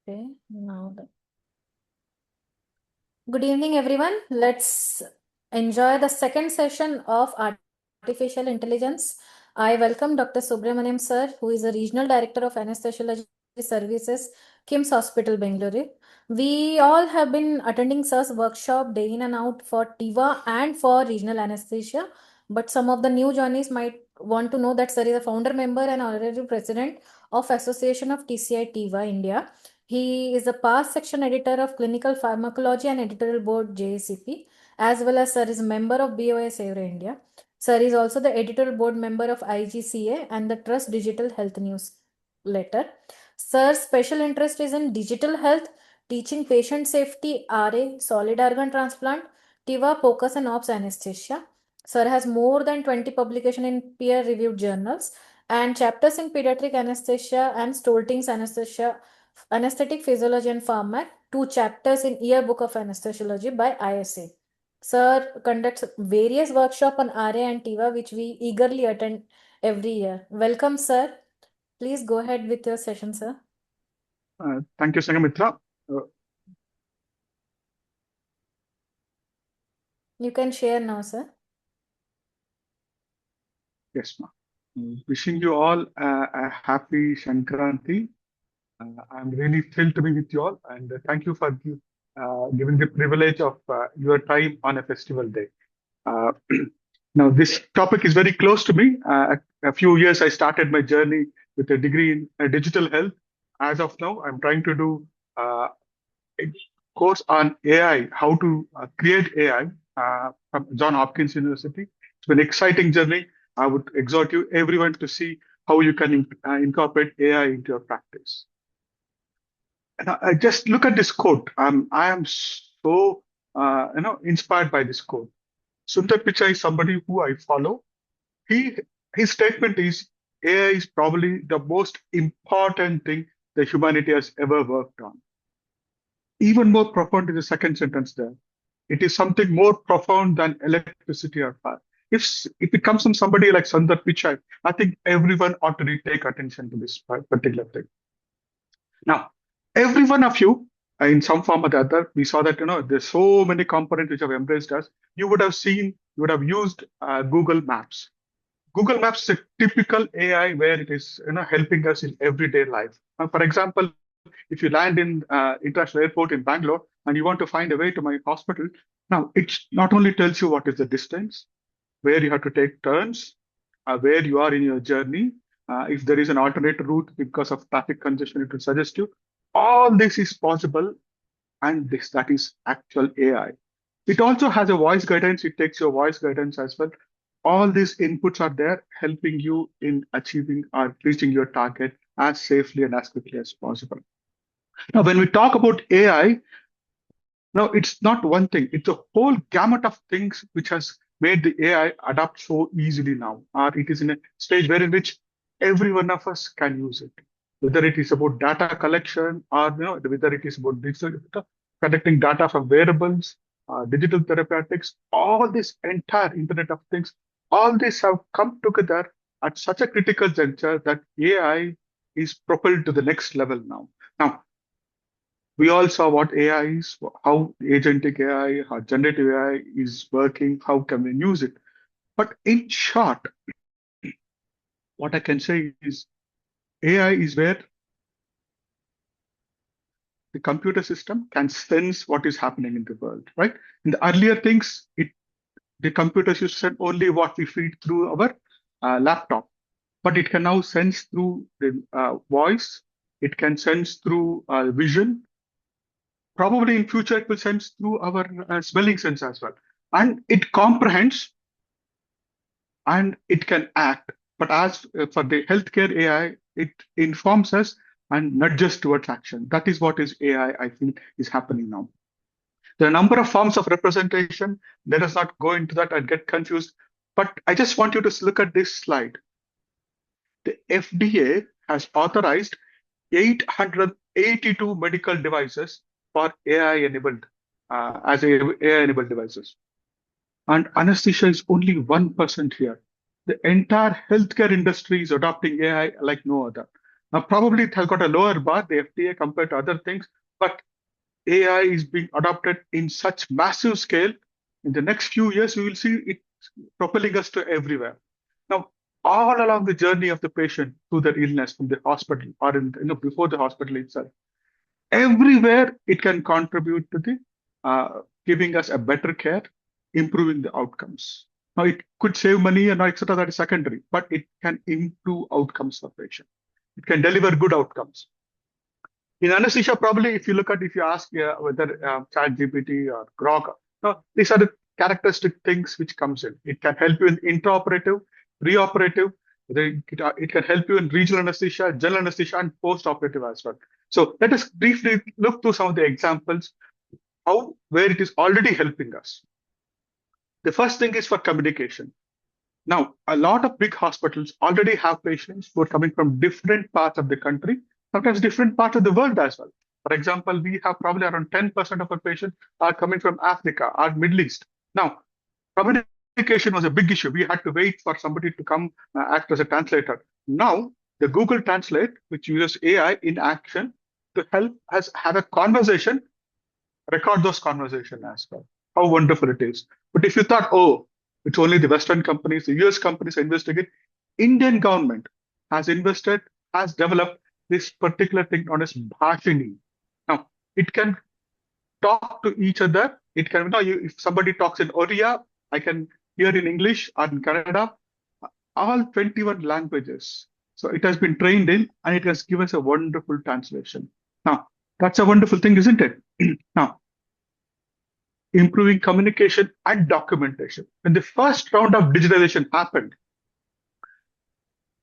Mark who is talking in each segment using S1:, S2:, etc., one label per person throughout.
S1: Okay, good evening, everyone. Let's enjoy the second session of Artificial Intelligence. I welcome Dr. Subramanyam sir, who is a Regional Director of Anesthesiology Services, KIMS Hospital, Bengaluru. We all have been attending sir's workshop day in and out for TIVA and for regional anesthesia. But some of the new joinees might want to know that sir is a founder member and honorary president of Association of TCI TIVA India. He is a past section editor of Clinical Pharmacology and Editorial Board JACP, as well as sir is a member of BOS Euro India. Sir is also the editorial board member of IGCA and the Trust Digital Health Newsletter. Sir's special interest is in digital health, teaching patient safety, RA, solid organ transplant, TIVA, POCUS and OPS anesthesia. Sir has more than 20 publications in peer-reviewed journals and chapters in pediatric anesthesia and Stolting's anesthesia, anesthetic physiology and pharmac, 2 chapters in Yearbook of Anesthesiology by ISA. Sir conducts various workshops on RA and TIVA, which we eagerly attend every year. Welcome, sir. Please go ahead with your session, sir.
S2: Thank you, Sangamitra.
S1: You can share now, sir.
S2: Yes, ma'am. Wishing you all a happy Shankranti. I'm really thrilled to be with you all, and thank you for giving the privilege of your time on a festival day. Now, this topic is very close to me. A few years, I started my journey with a degree in digital health. As of now, I'm trying to do a course on AI, how to create AI from Johns Hopkins University. It's been an exciting journey. I would exhort you, everyone, to see how you can incorporate AI into your practice. And I just look at this quote. I am so inspired by this quote. Sundar Pichai is somebody who I follow. His statement is AI is probably the most important thing that humanity has ever worked on. Even more profound is the second sentence there. It is something more profound than electricity or fire. If it comes from somebody like Sundar Pichai, I think everyone ought to really take attention to this particular thing. Now, every one of you, in some form or the other, we saw that there's so many components which have embraced us. You would have used Google Maps. Google Maps is a typical AI where it is helping us in everyday life. For example, if you land in international airport in Bangalore and you want to find a way to my hospital, now it not only tells you what is the distance, where you have to take turns, where you are in your journey. If there is an alternate route because of traffic congestion, it will suggest you. All this is possible, and that is actual AI. It also has a voice guidance. It takes your voice guidance as well. All these inputs are there helping you in achieving or reaching your target as safely and as quickly as possible. Now, when we talk about AI, now it's not one thing. It's a whole gamut of things which has made the AI adapt so easily now. Or it is in a stage where in which every one of us can use it. Whether it is about data collection or whether it is about collecting data from wearables, digital therapeutics, all this entire Internet of Things, all this have come together at such a critical juncture that AI is propelled to the next level now. Now, we all saw what AI is, how agentic AI, how generative AI is working, how can we use it. But in short, what I can say is AI is where the computer system can sense what is happening in the world, right? In the earlier things, the computers used to send only what we feed through our laptop, but it can now sense through the voice, it can sense through vision. Probably in future, it will sense through our smelling sense as well. And it comprehends and it can act. But as for the healthcare AI, it informs us and nudges towards action. That is what is AI, I think, is happening now. There are a number of forms of representation. Let us not go into that and get confused. But I just want you to look at this slide. The FDA has authorized 882 medical devices for AI-enabled AI-enabled devices. And anesthesia is only 1% here. The entire healthcare industry is adopting AI like no other. Now, probably it has got a lower bar, the FDA, compared to other things, but AI is being adopted in such massive scale. In the next few years, we will see it propelling us to everywhere. Now, all along the journey of the patient through their illness from the hospital or before the hospital itself, everywhere it can contribute to the giving us a better care, improving the outcomes. Now, it could save money and etc. That is secondary, but it can improve outcomes for patient. It can deliver good outcomes. In anesthesia, probably if you ask whether ChatGPT or Grok, no, these are the characteristic things which comes in. It can help you in intraoperative, preoperative. It can help you in regional anesthesia, general anesthesia, and post-operative as well. So let us briefly look through some of the examples where it is already helping us. The first thing is for communication. Now, a lot of big hospitals already have patients who are coming from different parts of the country, sometimes different parts of the world as well. For example, we have probably around 10% of our patients are coming from Africa or Middle East. Now, communication was a big issue. We had to wait for somebody to come act as a translator. Now, the Google Translate, which uses AI in action to help us have a conversation, record those conversations as well. How wonderful it is. But if you thought, oh, it's only the Western companies, the US companies are investing it, Indian government has developed this particular thing known as Bhashini. Now, it can talk to each other. It can, if somebody talks in Oriya, I can hear in English or in Kannada, all 21 languages. So it has been trained in, and it has given us a wonderful translation. Now, that's a wonderful thing, isn't it? Now, improving communication and documentation. When the first round of digitalization happened,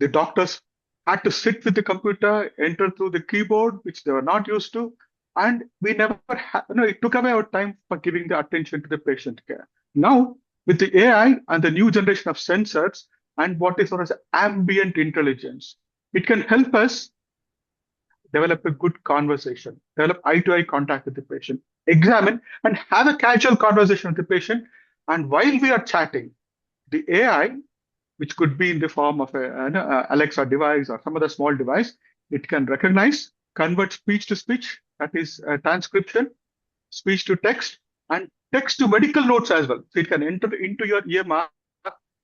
S2: the doctors had to sit with the computer, enter through the keyboard, which they were not used to, and we never it took away our time for giving the attention to the patient care. Now, with the AI and the new generation of sensors and what is known as ambient intelligence, it can help us develop a good conversation, develop eye-to-eye contact with the patient, examine and have a casual conversation with the patient. And while we are chatting, the AI, which could be in the form of a Alexa device or some other small device, it can recognize, convert speech to speech, that is transcription, speech to text, and text to medical notes as well. So it can enter into your EMR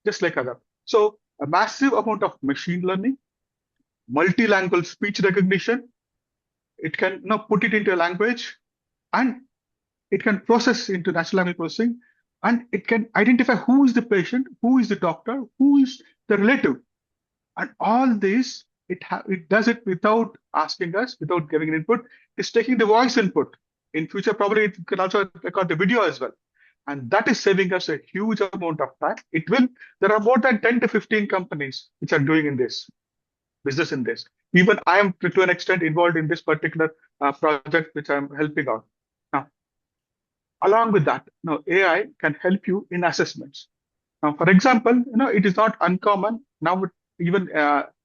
S2: just like other. So a massive amount of machine learning, multilingual speech recognition. It can now put it into a language, and it can process into natural language processing, and it can identify who is the patient, who is the doctor, who is the relative. And all this, it does it without asking us, without giving an input. It's taking the voice input. In future, probably it can also record the video as well. And that is saving us a huge amount of time. There are more than 10 to 15 companies which are doing in this business in this. Even I am to an extent involved in this particular project which I'm helping out. Now, along with that, AI can help you in assessments. Now, for example, it is not uncommon now. Even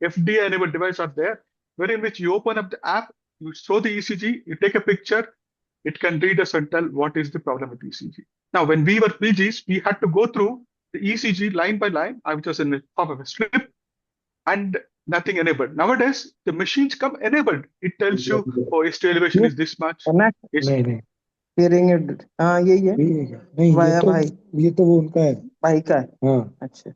S2: FDA-enabled devices are there, wherein which you open up the app, you show the ECG, you take a picture, it can read us and tell what is the problem with ECG. Now, when we were PGs, we had to go through the ECG line by line, which was in the form of a script, and nothing enabled. Nowadays, the machines come enabled. It tells you, oh, ST elevation is this much.
S3: नहीं नहीं hearing aid हाँ यही है नहीं ये तो वो उनका है भाई का है हाँ अच्छा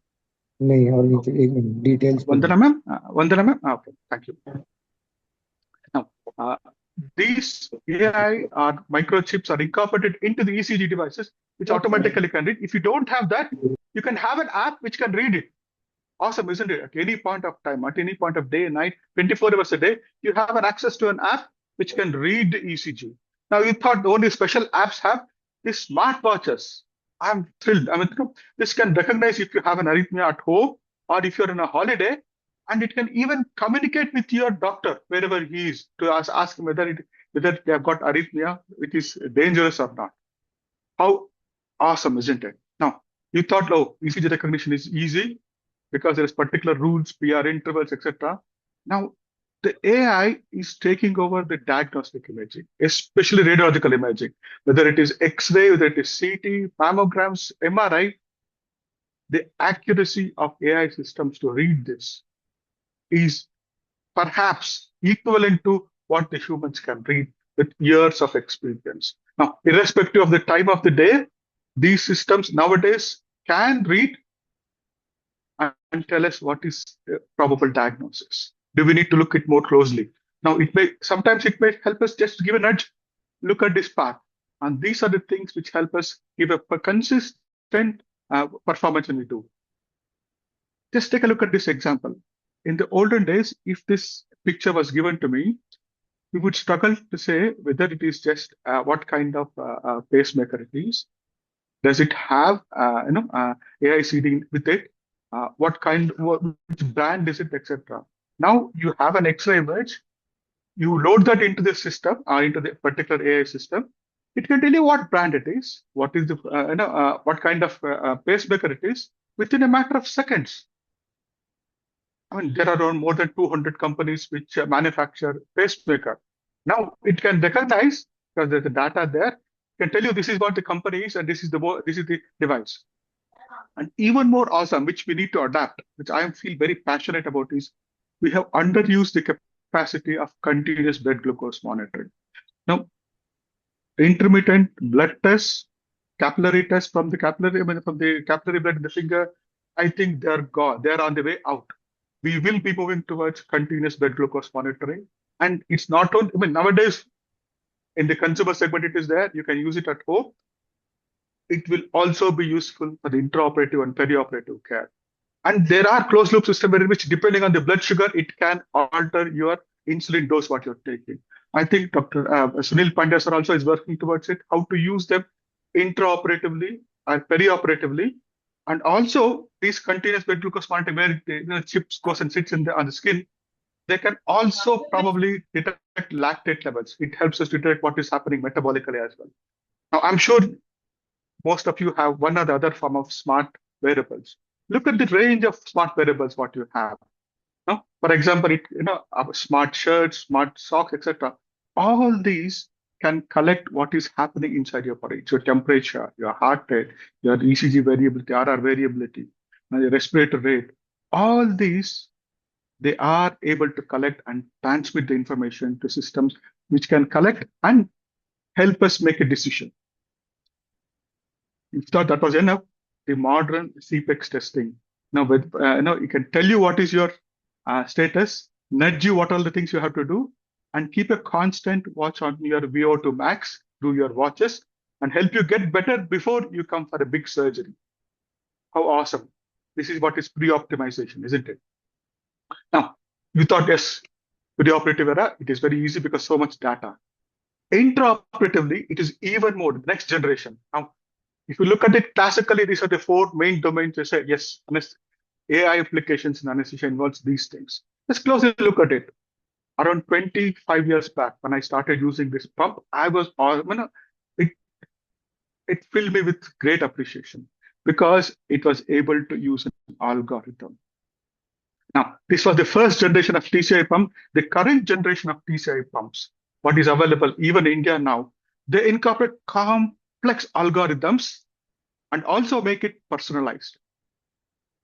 S3: नहीं और नीचे एक minute details
S2: Vandana ma'am, okay, thank you. Now, these AI or microchips are incorporated into the ECG devices, which automatically can read. If you don't have that, you can have an app which can read it. Awesome, isn't it? At any point of time, at any point of day and night, 24 hours a day, you have an access to an app which can read the ECG. Now, you thought only special apps have these smartwatches. I'm thrilled. I mean, this can recognize if you have an arrhythmia at home or if you're on a holiday, and it can even communicate with your doctor wherever he is to ask him whether they have got arrhythmia, which is dangerous or not. How awesome, isn't it? Now, you thought, oh, ECG recognition is easy because there is particular rules, PR intervals, etc. Now, the AI is taking over the diagnostic imaging, especially radiological imaging, whether it is X-ray, whether it is CT, mammograms, MRI. The accuracy of AI systems to read this is perhaps equivalent to what the humans can read with years of experience. Now, irrespective of the time of the day, these systems nowadays can read and tell us what is probable diagnosis. Do we need to look it more closely? Now, sometimes it may help us just give a nudge, look at this path. And these are the things which help us give a consistent performance when we do. Just take a look at this example. In the olden days, if this picture was given to me, we would struggle to say whether it is just what kind of pacemaker it is. Does it have AICD with it? Which brand is it, etc. Now you have an X-ray image. You load that into the system, into the particular AI system. It can tell you what brand it is, what is the what kind of pacemaker it is within a matter of seconds. I mean, there are around more than 200 companies which manufacture pacemaker. Now it can recognize, because there's the data there, can tell you this is what the company is and this is the device. And even more awesome, which we need to adapt, which I feel very passionate about, is we have underused the capacity of continuous blood glucose monitoring. Now, intermittent blood tests, capillary tests from the capillary blood in the finger, I think they're gone. They're on the way out. We will be moving towards continuous blood glucose monitoring. And it's not only, nowadays in the consumer segment, it is there. You can use it at home. It will also be useful for the intraoperative and perioperative care. And there are closed loop systems in which, depending on the blood sugar, it can alter your insulin dose, what you're taking. I think Dr. Sunil Pandya sir also is working towards it, how to use them intraoperatively and perioperatively. And also, these continuous blood glucose monitoring, where the chips goes and sits on the skin, they can also probably detect lactate levels. It helps us detect what is happening metabolically as well. Now, I'm sure most of you have one or the other form of smart wearables. Look at the range of smart wearables what you have. Now, for example, smart shirts, smart socks, etc. All these can collect what is happening inside your body. It's your temperature, your heart rate, your ECG variability, RR variability, and your respiratory rate. All these, they are able to collect and transmit the information to systems which can collect and help us make a decision. If thought that was enough, the modern CPEX testing. Now, it can tell you what is your status, nudge you what are the things you have to do, and keep a constant watch on your VO2 max through your watches, and help you get better before you come for a big surgery. How awesome. This is what is pre-optimization, isn't it? Now, you thought, yes, pre-operative era, it is very easy because so much data. Intraoperatively, it is even more, the next generation. Now, if you look at it classically, these are the four main domains. You say, yes, AI applications in anesthesia involves these things. Let's closely look at it. Around 25 years back, when I started using this pump, it filled me with great appreciation because it was able to use an algorithm. Now, this was the first generation of TCI pump. The current generation of TCI pumps, what is available even in India now, they incorporate complex algorithms and also make it personalized.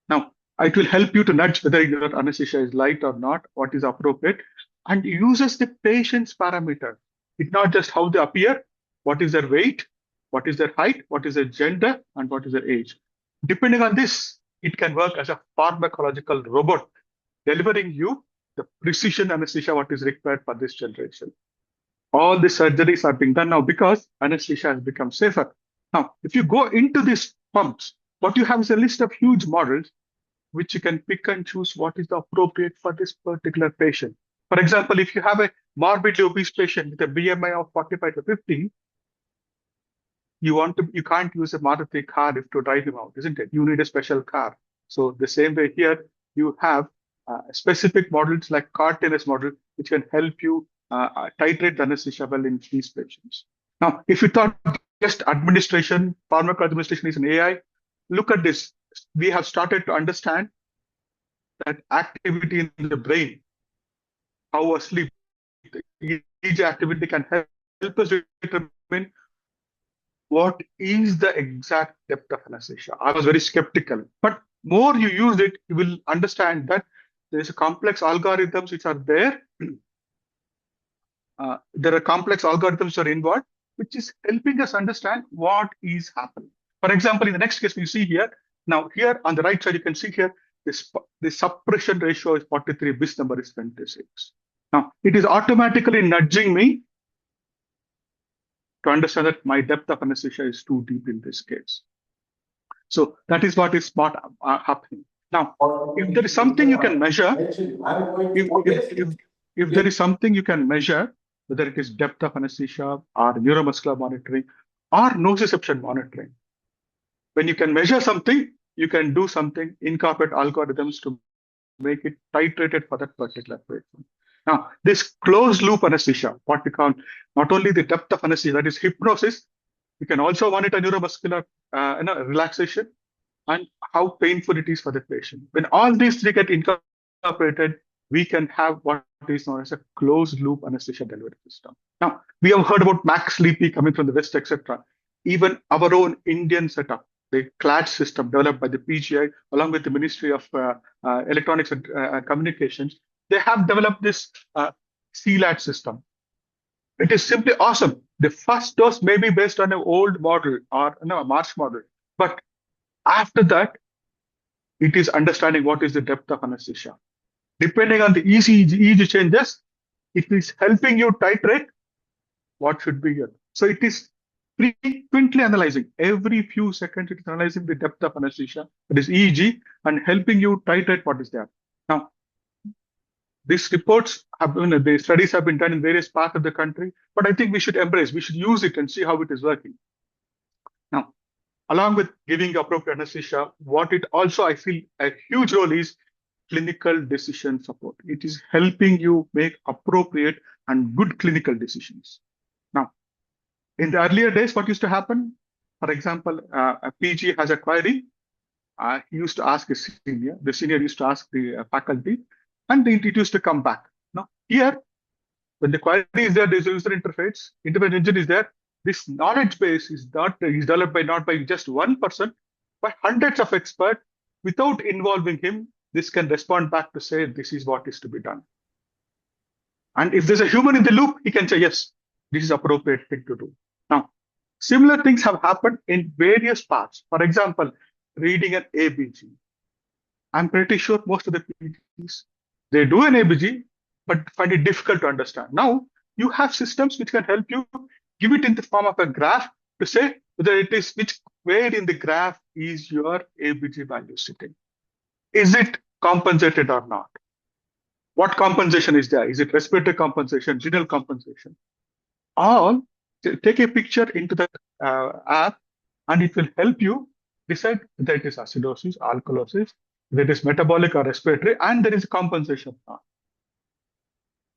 S2: Now, it will help you to nudge whether your anesthesia is light or not, what is appropriate, and uses the patient's parameter. It's not just how they appear, what is their weight, what is their height, what is their gender, and what is their age. Depending on this, it can work as a pharmacological robot, delivering you the precision anesthesia what is required for this generation. All the surgeries are being done now because anesthesia has become safer. Now, if you go into these pumps, what you have is a list of huge models which you can pick and choose what is the appropriate for this particular patient. For example, if you have a morbidly obese patient with a BMI of 45 to 50, you can't use a Maruti car to drive him out, isn't it? You need a special car. So the same way here, you have specific models like CAR-TNS model, which can help you titrate the anesthesia well in these patients. Now, if you thought just administration, pharmaco administration is an AI, look at this. We have started to understand that activity in the brain, how asleep, each activity can help us determine what is the exact depth of anesthesia. I was very skeptical, but more you use it, you will understand that there's complex algorithms which are there. There are complex algorithms which are involved, which is helping us understand what is happening. For example, in the next case, we see here, now here on the right side, you can see here, the suppression ratio is 43, bis number is 26. Now, it is automatically nudging me to understand that my depth of anesthesia is too deep in this case. So that is what is happening. Now, if there is something you can measure, if there is something you can measure, whether it is depth of anesthesia or neuromuscular monitoring or nociception monitoring, when you can measure something, you can do something, incorporate algorithms to make it titrated for that particular patient. Now, this closed loop anesthesia, what we call not only the depth of anesthesia, that is hypnosis, we can also monitor neuromuscular relaxation and how painful it is for the patient. When all these three get incorporated, we can have what is known as a closed loop anesthesia delivery system. Now, we have heard about Max Sleepy coming from the West, etc. Even our own Indian setup, the CLAD system developed by the PGI, along with the Ministry of Electronics and Communications, they have developed this CLAD system. It is simply awesome. The first dose may be based on an old model or a March model, but after that, it is understanding what is the depth of anesthesia. Depending on the ECG changes, it is helping you titrate what should be here. So it is frequently analyzing. Every few seconds, it is analyzing the depth of anesthesia, that is EEG, and helping you titrate what is there. Now, these reports have been, the studies have been done in various parts of the country, but I think we should embrace, we should use it and see how it is working. Now, along with giving appropriate anesthesia, what it also, I feel, a huge role is clinical decision support. It is helping you make appropriate and good clinical decisions. Now, in the earlier days, what used to happen? For example, a PG has a query. He used to ask a senior. The senior used to ask the faculty, and it used to come back. Now, here, when the query is there, there's a user interface, interface engine is there. This knowledge base is developed by not by just one person, but hundreds of experts. Without involving him, this can respond back to say, this is what is to be done. And if there's a human in the loop, he can say, yes, this is appropriate thing to do. Now, similar things have happened in various parts. For example, reading an ABG. I'm pretty sure most of the PGs, they do an ABG, but find it difficult to understand. Now, you have systems which can help you give it in the form of a graph to say whether it is where in the graph is your ABG value sitting. Is it compensated or not? What compensation is there? Is it respiratory compensation, general compensation? All take a picture into that app, and it will help you decide whether it is acidosis, alkalosis, whether it is metabolic or respiratory, and there is a compensation.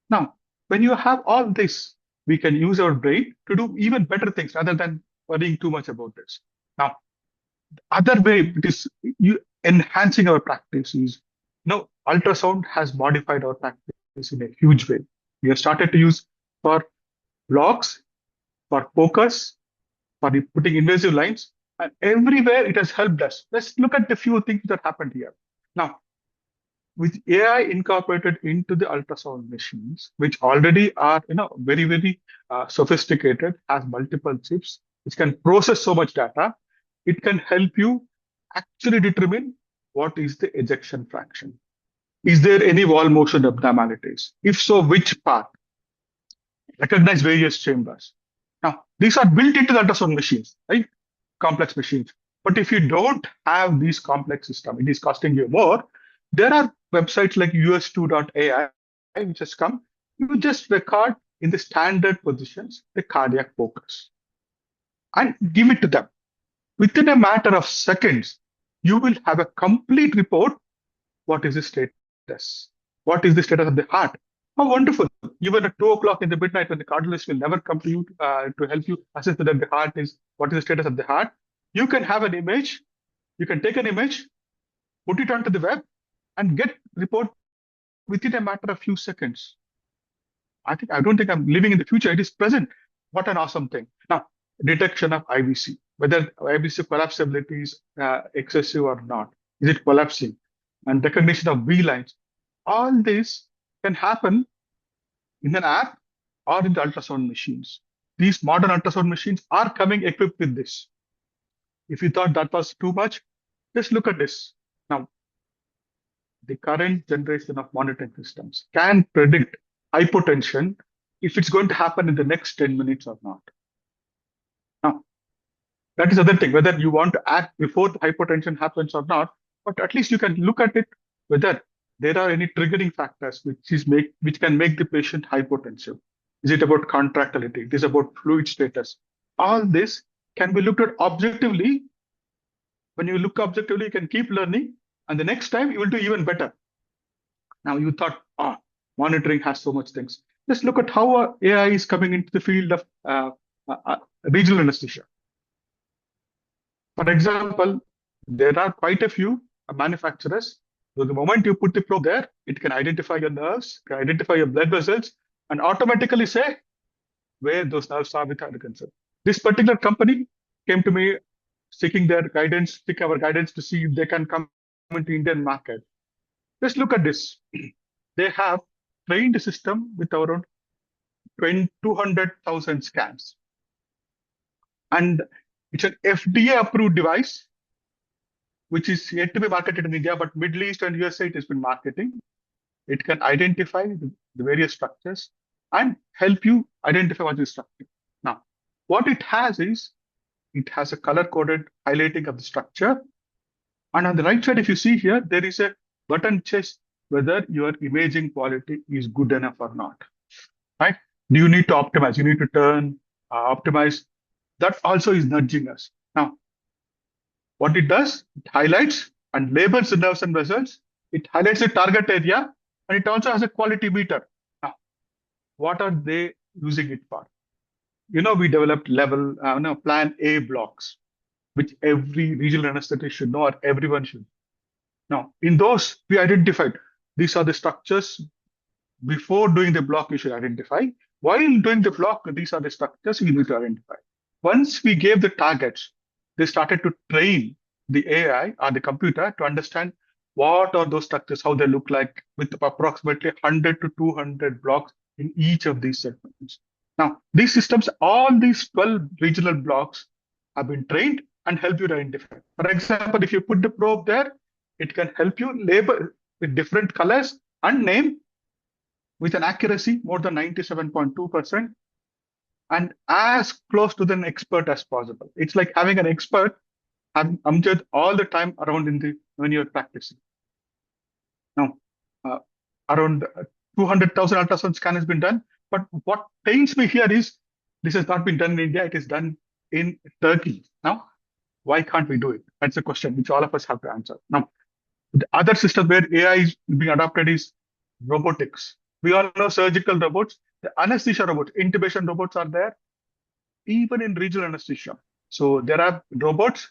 S2: Now, when you have all this, we can use our brain to do even better things rather than worrying too much about this. Now, the other way it is enhancing our practice is, ultrasound has modified our practice in a huge way. We have started to use for logs, for focus, for putting invasive lines, and everywhere it has helped us. Let's look at the few things that happened here. Now, with AI incorporated into the ultrasound machines, which already are very, very sophisticated, has multiple chips, which can process so much data, it can help you actually determine what is the ejection fraction. Is there any wall motion abnormalities? If so, which part? Recognize various chambers. Now, these are built into the ultrasound machines, right? Complex machines. But if you don't have these complex systems, it is costing you more. There are websites like us2.ai, which has come. You just record in the standard positions the cardiac focus and give it to them. Within a matter of seconds, you will have a complete report. What is the status? What is the status of the heart? How wonderful. Even at 2 o'clock in the midnight, when the cardiologist will never come to you to help you assess whether the heart is, what is the status of the heart, you can have an image. You can take an image, put it onto the web, and get report within a matter of few seconds. I don't think I'm living in the future. It is present. What an awesome thing. Now, detection of IVC, whether IVC collapsibility is excessive or not. Is it collapsing? And recognition of V lines. All this can happen in an app or in the ultrasound machines. These modern ultrasound machines are coming equipped with this. If you thought that was too much, just look at this. Now, the current generation of monitoring systems can predict hypotension if it's going to happen in the next 10 minutes or not. Now, that is the other thing, whether you want to act before the hypotension happens or not, but at least you can look at it whether there are any triggering factors which can make the patient hypotensive. Is it about contractility? It is about fluid status. All this can be looked at objectively. When you look objectively, you can keep learning, and the next time you will do even better. Now you thought, monitoring has so much things. Just look at how AI is coming into the field of regional anesthesia. For example, there are quite a few manufacturers. So the moment you put the probe there, it can identify your nerves, can identify your blood vessels, and automatically say where those nerves are with concern. This particular company came to me seeking their guidance, seek our guidance to see if they can come into Indian market. Just look at this. They have trained a system with around 200,000 scans. And it's an FDA-approved device, which is yet to be marketed in India, but Middle East and USA it has been marketing. It can identify the various structures and help you identify what is structure. Now, what it has is, it has a color-coded highlighting of the structure. And on the right side, if you see here, there is a button checks whether your imaging quality is good enough or not, right? Do you need to optimize? You need to turn, optimize. That also is nudging us. Now, what it does, it highlights and labels the nerves and vessels. It highlights the target area, and it also has a quality meter. Now, what are they using it for? We developed plan A blocks, which every regional anesthetist should know, or everyone should. Now, in those, we identified these are the structures. Before doing the block, you should identify. While doing the block, these are the structures you need to identify. Once we gave the targets, they started to train the AI or the computer to understand what are those structures, how they look like, with approximately 100 to 200 blocks in each of these segments. Now, these systems, all these 12 regional blocks have been trained and help you to identify. For example, if you put the probe there, it can help you label with different colors and name with an accuracy more than 97.2% and as close to the expert as possible. It's like having an expert Amjad all the time around when you're practicing. Now, around 200,000 ultrasound scan has been done. But what pains me here is this has not been done in India. It is done in Turkey. Now, why can't we do it? That's a question which all of us have to answer. Now, the other system where AI is being adopted is robotics. We all know surgical robots. The anesthesia robots, intubation robots are there, even in regional anesthesia. So there are robots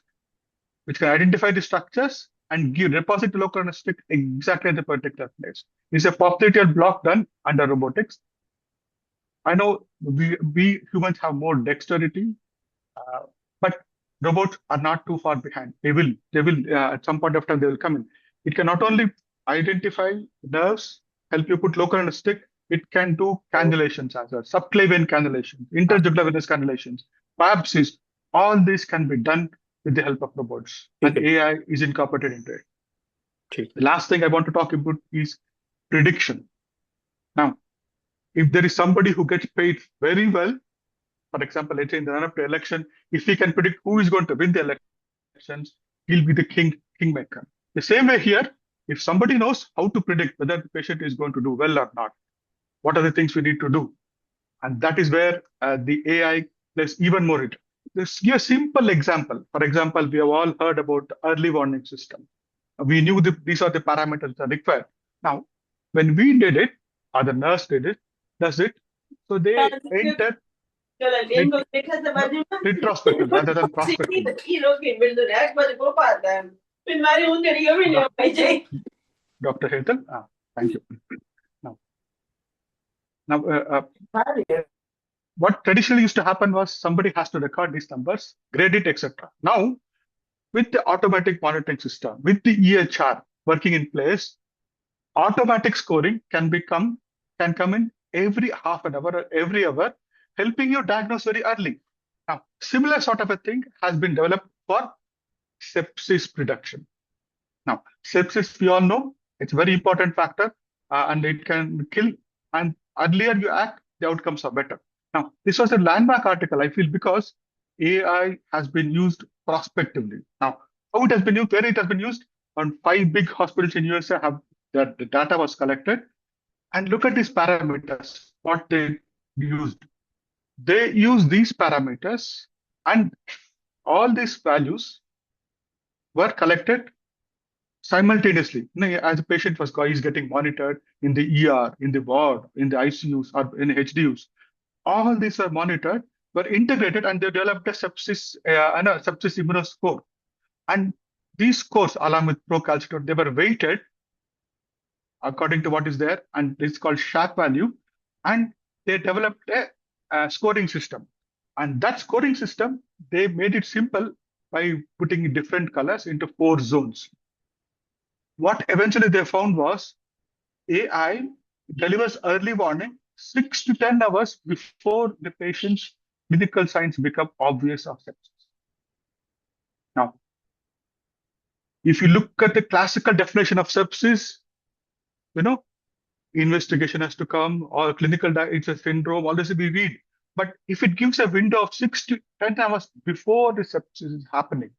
S2: which can identify the structures and deposit the local anesthetic exactly at the particular place. It's a popliteal block done under robotics. I know we humans have more dexterity, but robots are not too far behind. They will at some point of time, they will come in. It can not only identify nerves, help you put local anesthetic, it can do cannulations as well, subclavian cannulations, interjugular venous cannulations, biopsies. All this can be done with the help of robots, and AI is incorporated into it. The last thing I want to talk about is prediction. Now, if there is somebody who gets paid very well, for example, let's say in the run-up to election, if he can predict who is going to win the elections, he'll be the kingmaker. The same way here, if somebody knows how to predict whether the patient is going to do well or not, what are the things we need to do? And that is where the AI plays even more. Let's give a simple example. For example, we have all heard about the early warning system. We knew these are the parameters that are required. Now, when we did it, or the nurse does it, so they enter retrospective rather than prospective. Dr. Hetal, thank you. Now, what traditionally used to happen was somebody has to record these numbers, grade it, etc. Now, with the automatic monitoring system, with the EHR working in place, Automatic scoring can come in every half an hour or every hour, helping you diagnose very early. Now, similar sort of a thing has been developed for sepsis reduction. Now, sepsis, we all know, it's a very important factor and it can kill. And earlier you act, the outcomes are better. Now, this was a landmark article, I feel, because AI has been used prospectively. Now, how it has been used, where it has been used, on 5 big hospitals in USA have that the data was collected. And look at these parameters, what they used. They use these parameters and all these values were collected simultaneously. As a patient is getting monitored in the ER, in the ward, in the ICUs, or in HDUs, all these are monitored, were integrated, and they developed a sepsis immunoscore. And these scores, along with procalcitonin, they were weighted according to what is there, and it's called SHAP value. And they developed a scoring system. And that scoring system, they made it simple by putting different colors into 4 zones. What eventually they found was AI delivers early warning 6 to 10 hours before the patient's clinical signs become obvious of sepsis. Now, if you look at the classical definition of sepsis, investigation has to come, or clinical it's a syndrome, all this we read. But if it gives a window of 6 to 10 hours before the sepsis is happening,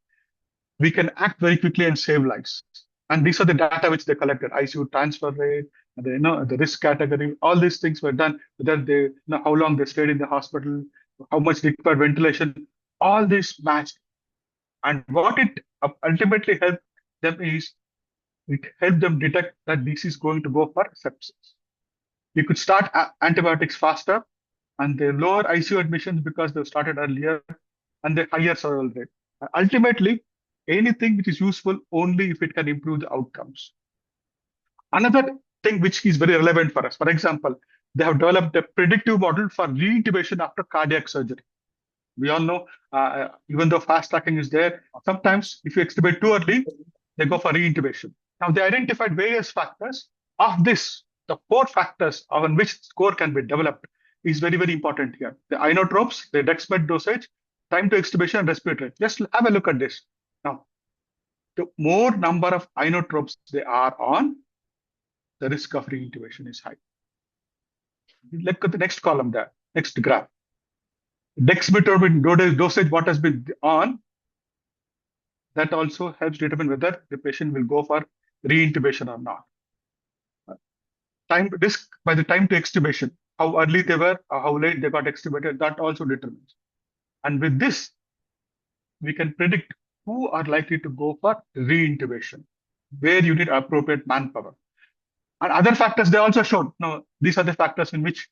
S2: we can act very quickly and save lives. And these are the data which they collected: ICU transfer rate, the risk category. All these things were done. Whether they, how long they stayed in the hospital, how much required ventilation. All this matched. And what it ultimately helped them is it helped them detect that this is going to go for sepsis. You could start antibiotics faster, and they lower ICU admissions because they started earlier, and the higher survival rate. Ultimately, anything which is useful only if it can improve the outcomes. Another thing which is very relevant for us, for example, they have developed a predictive model for reintubation after cardiac surgery. We all know, even though fast tracking is there, sometimes if you extubate too early, they go for reintubation. Now, they identified various factors. Of this, the 4 factors on which score can be developed is very, very important here. The inotropes, the dexmed dosage, time to extubation, and respiratory rate. Just have a look at this. Now, the more number of inotropes they are on, the risk of reintubation is high. Look at the next column there, next graph. Dexmedetomidine dosage, what has been on, that also helps determine whether the patient will go for reintubation or not. Time risk by the time to extubation, how early they were, or how late they got extubated, that also determines. And with this, we can predict who are likely to go for reintubation, where you need appropriate manpower. And other factors they also showed. Now, these are the factors in which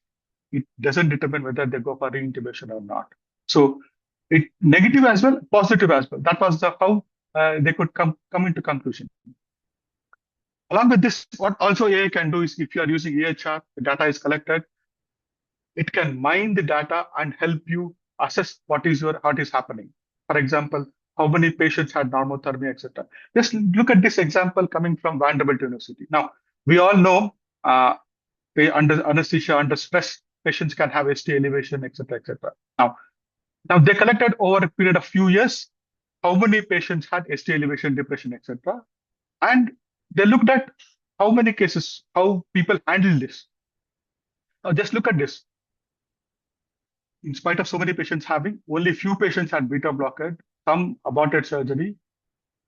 S2: it doesn't determine whether they go for reintubation or not. So, it negative as well, positive as well. That was how they could come into conclusion. Along with this, what also AI can do is, if you are using EHR, the data is collected, it can mine the data and help you assess what is happening. For example, how many patients had normothermia, etc. Just look at this example coming from Vanderbilt University. Now, we all know under anesthesia, under stress, patients can have ST elevation, etc., etc. Now they collected over a period of few years how many patients had ST elevation, depression, etc. And they looked at how many cases, how people handle this. Now just look at this. In spite of so many patients having, only few patients had beta blockade, some aborted surgery,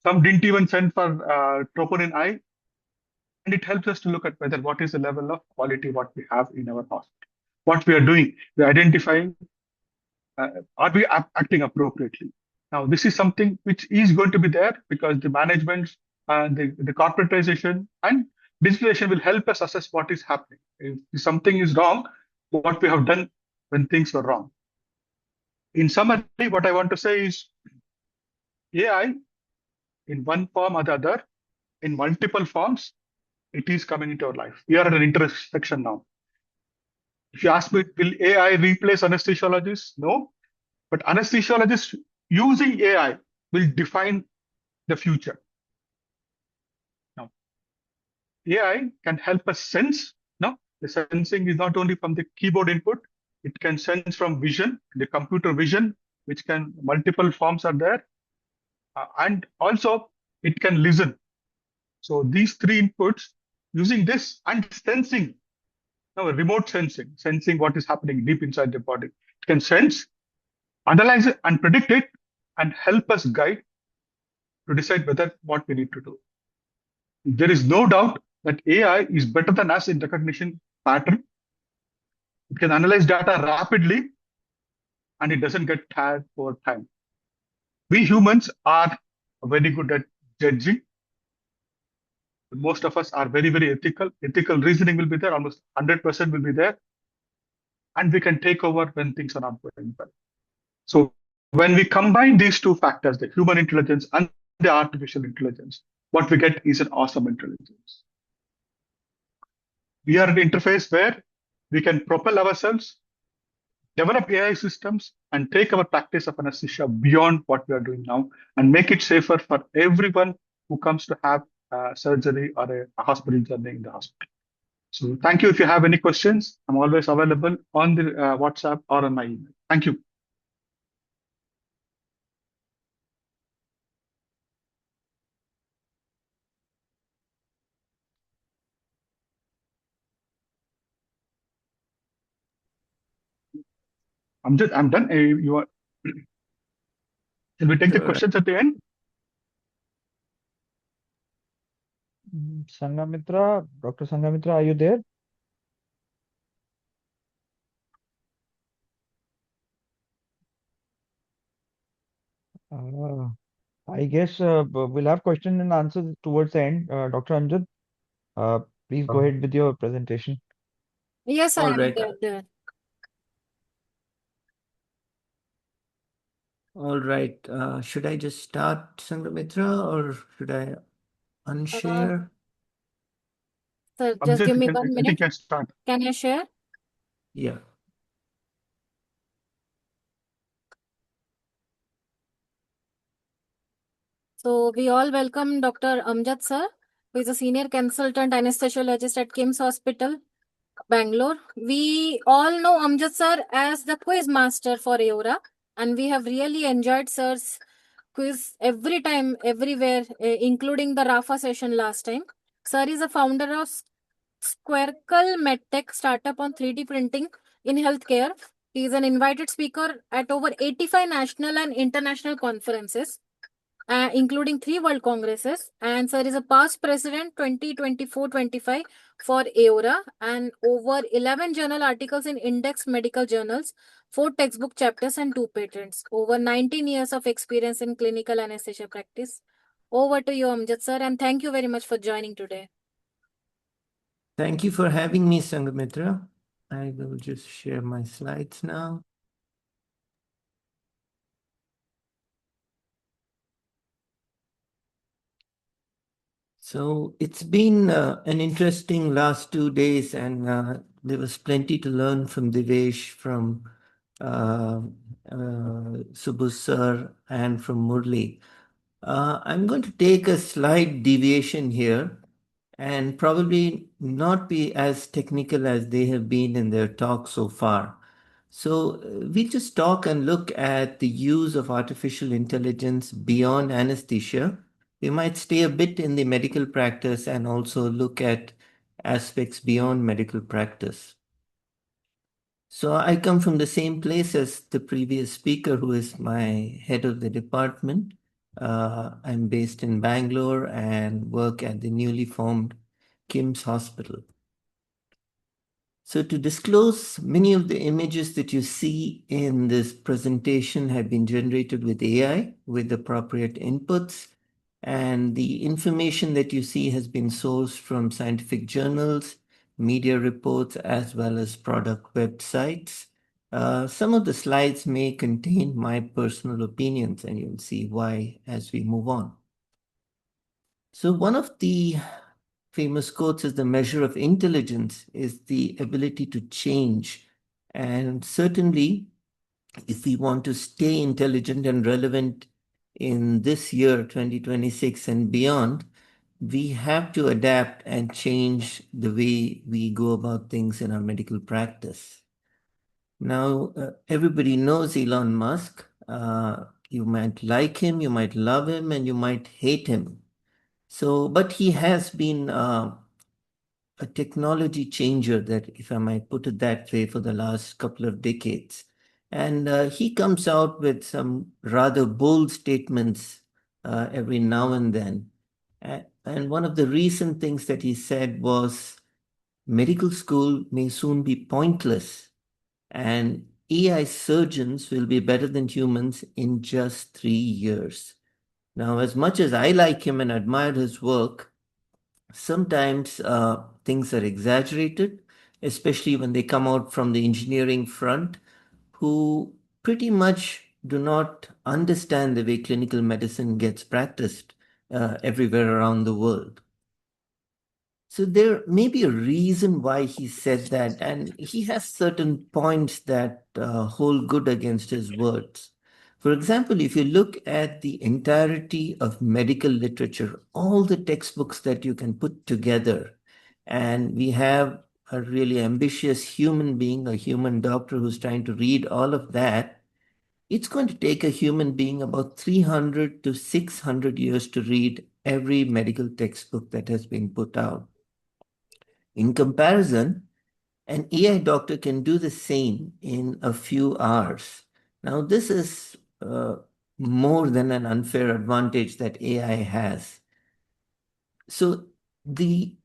S2: some didn't even send for troponin I. And it helps us to look at whether what is the level of quality what we have in our hospital. What we are doing, we're identifying, are we acting appropriately? Now, this is something which is going to be there because the management and the corporatization and digitalization will help us assess what is happening. If something is wrong, what we have done when things were wrong. In summary, what I want to say is AI, in one form or the other, in multiple forms, it is coming into our life. We are at an intersection now. If you ask me, will AI replace anesthesiologists? No. But anesthesiologists using AI will define the future. Now, AI can help us sense. No, the sensing is not only from the keyboard input, it can sense from vision, the computer vision, which can multiple forms are there, and also it can listen. So these three inputs, using this and sensing, now remote sensing, sensing what is happening deep inside the body, it can sense, analyze it, and predict it, and help us guide to decide whether what we need to do. There is no doubt that AI is better than us in recognition pattern. It can analyze data rapidly and it doesn't get tired over time. We humans are very good at judging. Most of us are very, very ethical. Ethical reasoning will be there, almost 100% will be there. And we can take over when things are not going well. So when we combine these two factors, the human intelligence and the artificial intelligence, what we get is an awesome intelligence. We are at the interface where we can propel ourselves, develop AI systems, and take our practice of anesthesia beyond what we are doing now and make it safer for everyone who comes to have surgery or a hospital journey in the hospital. So thank you. If you have any questions, I'm always available on the WhatsApp or on my email. Thank you. I'm done. You are. Can we take the questions at the end?
S3: Sangamitra, Dr. Sangamitra, are you there? I guess we'll have question and answers towards the end. Dr. Amjad, please go ahead with your presentation.
S1: Yes, I
S4: All
S1: am
S4: right.
S1: there.
S4: All right. Should I just start, Sangamitra, or should I unshare?
S1: Sir, just give me 1
S2: I think
S1: minute.
S2: you can start.
S1: Can I share?
S4: Yeah.
S1: So we all welcome Dr. Amjad sir, who is a senior consultant anesthesiologist at KIMS Hospital, Bangalore. We all know Amjad sir as the quiz master for EORA, and we have really enjoyed sir's quiz every time, everywhere, including the Rafa session last time. Sir is a founder of Squircle MedTech startup on 3D printing in healthcare. He is an invited speaker at over 85 national and international conferences, including 3 World Congresses. And sir is a past president 2024-25 for EORA and over 11 journal articles in indexed medical journals, 4 textbook chapters and 2 patents. Over 19 years of experience in clinical anesthesia practice. Over to you, Amjad sir, and thank you very much for joining today.
S4: Thank you for having me, Sangamitra. I will just share my slides now. So it's been an interesting last 2 days, and there was plenty to learn from Divesh, from Subbu sir, and from Murli. I'm going to take a slight deviation here and probably not be as technical as they have been in their talk so far. So we just talk and look at the use of artificial intelligence beyond anesthesia. We might stay a bit in the medical practice and also look at aspects beyond medical practice. So I come from the same place as the previous speaker, who is my head of the department. I'm based in Bangalore and work at the newly formed KIMS Hospital. So to disclose, many of the images that you see in this presentation have been generated with AI with appropriate inputs. And the information that you see has been sourced from scientific journals, media reports, as well as product websites. Some of the slides may contain my personal opinions, and you'll see why as we move on. So one of the famous quotes is the measure of intelligence is the ability to change. And certainly, if we want to stay intelligent and relevant in this year, 2026 and beyond, we have to adapt and change the way we go about things in our medical practice. Now, everybody knows Elon Musk. You might like him, you might love him, and you might hate him. So, but he has been a technology changer, that, if I might put it that way, for the last couple of decades. And he comes out with some rather bold statements every now and then. And one of the recent things that he said was, medical school may soon be pointless, and AI surgeons will be better than humans in just 3 years. Now, as much as I like him and admire his work, sometimes things are exaggerated, especially when they come out from the engineering front, who pretty much do not understand the way clinical medicine gets practiced everywhere around the world. So there may be a reason why he said that, and he has certain points that hold good against his words. For example, if you look at the entirety of medical literature, all the textbooks that you can put together, and we have a really ambitious human being, a human doctor who's trying to read all of that, it's going to take a human being about 300 to 600 years to read every medical textbook that has been put out. In comparison, an AI doctor can do the same in a few hours. Now, this is more than an unfair advantage that AI has. So the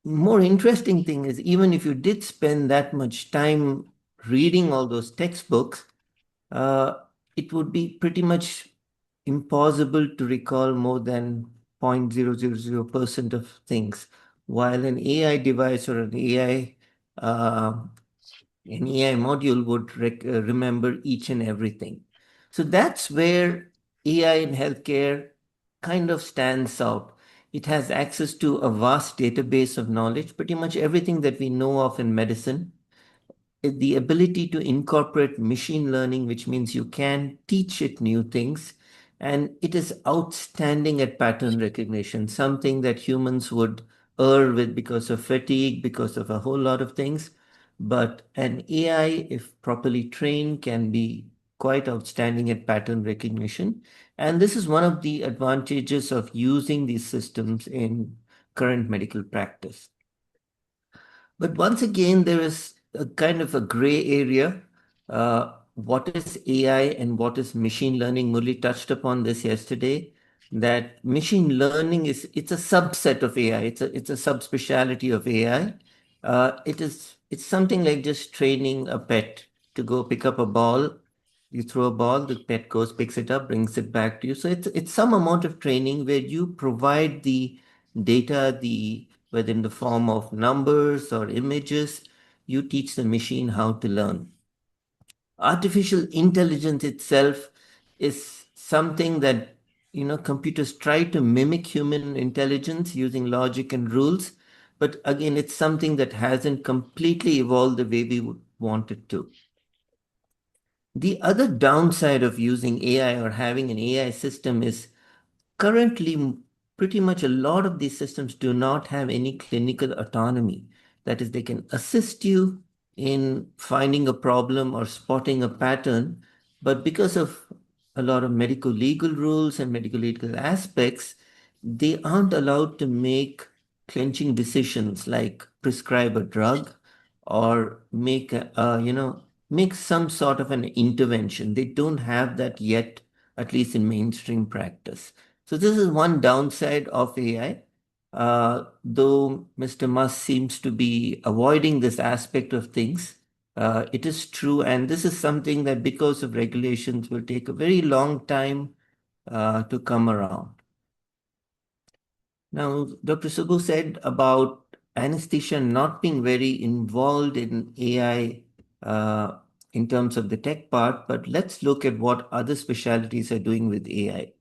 S4: more interesting thing is, even if you did spend that much time reading all those textbooks, it would be pretty much impossible to recall more than 0.000% of things, while an AI device or an AI module would remember each and everything. So that's where AI in healthcare kind of stands out. It has access to a vast database of knowledge, pretty much everything that we know of in medicine. The ability to incorporate machine learning, which means you can teach it new things, and it is outstanding at pattern recognition, something that humans would err with because of fatigue, because of a whole lot of things. But an AI, if properly trained, can be quite outstanding at pattern recognition. And this is one of the advantages of using these systems in current medical practice. But once again, there is a kind of a gray area. What is AI and what is machine learning? Murli touched upon this yesterday, that machine learning it's a subset of AI. It's a subspecialty of AI. It's something like just training a pet to go pick up a ball. You throw a ball, the pet goes, picks it up, brings it back to you. So it's some amount of training where you provide the data, whether in the form of numbers or images, you teach the machine how to learn. Artificial intelligence itself is something that, computers try to mimic human intelligence using logic and rules. But again, it's something that hasn't completely evolved the way we would want it to. The other downside of using AI or having an AI system is, currently, pretty much a lot of these systems do not have any clinical autonomy. That is, they can assist you in finding a problem or spotting a pattern, but because of a lot of medical legal rules and medical legal aspects, they aren't allowed to make clenching decisions like prescribe a drug or make some sort of an intervention. They don't have that yet, at least in mainstream practice. So this is one downside of AI. Though Mr. Musk seems to be avoiding this aspect of things, it is true, and this is something that, because of regulations, will take a very long time to come around. Now, Dr. Subbu said about anesthesia not being very involved in AI in terms of the tech part, but let's look at what other specialties are doing with AI.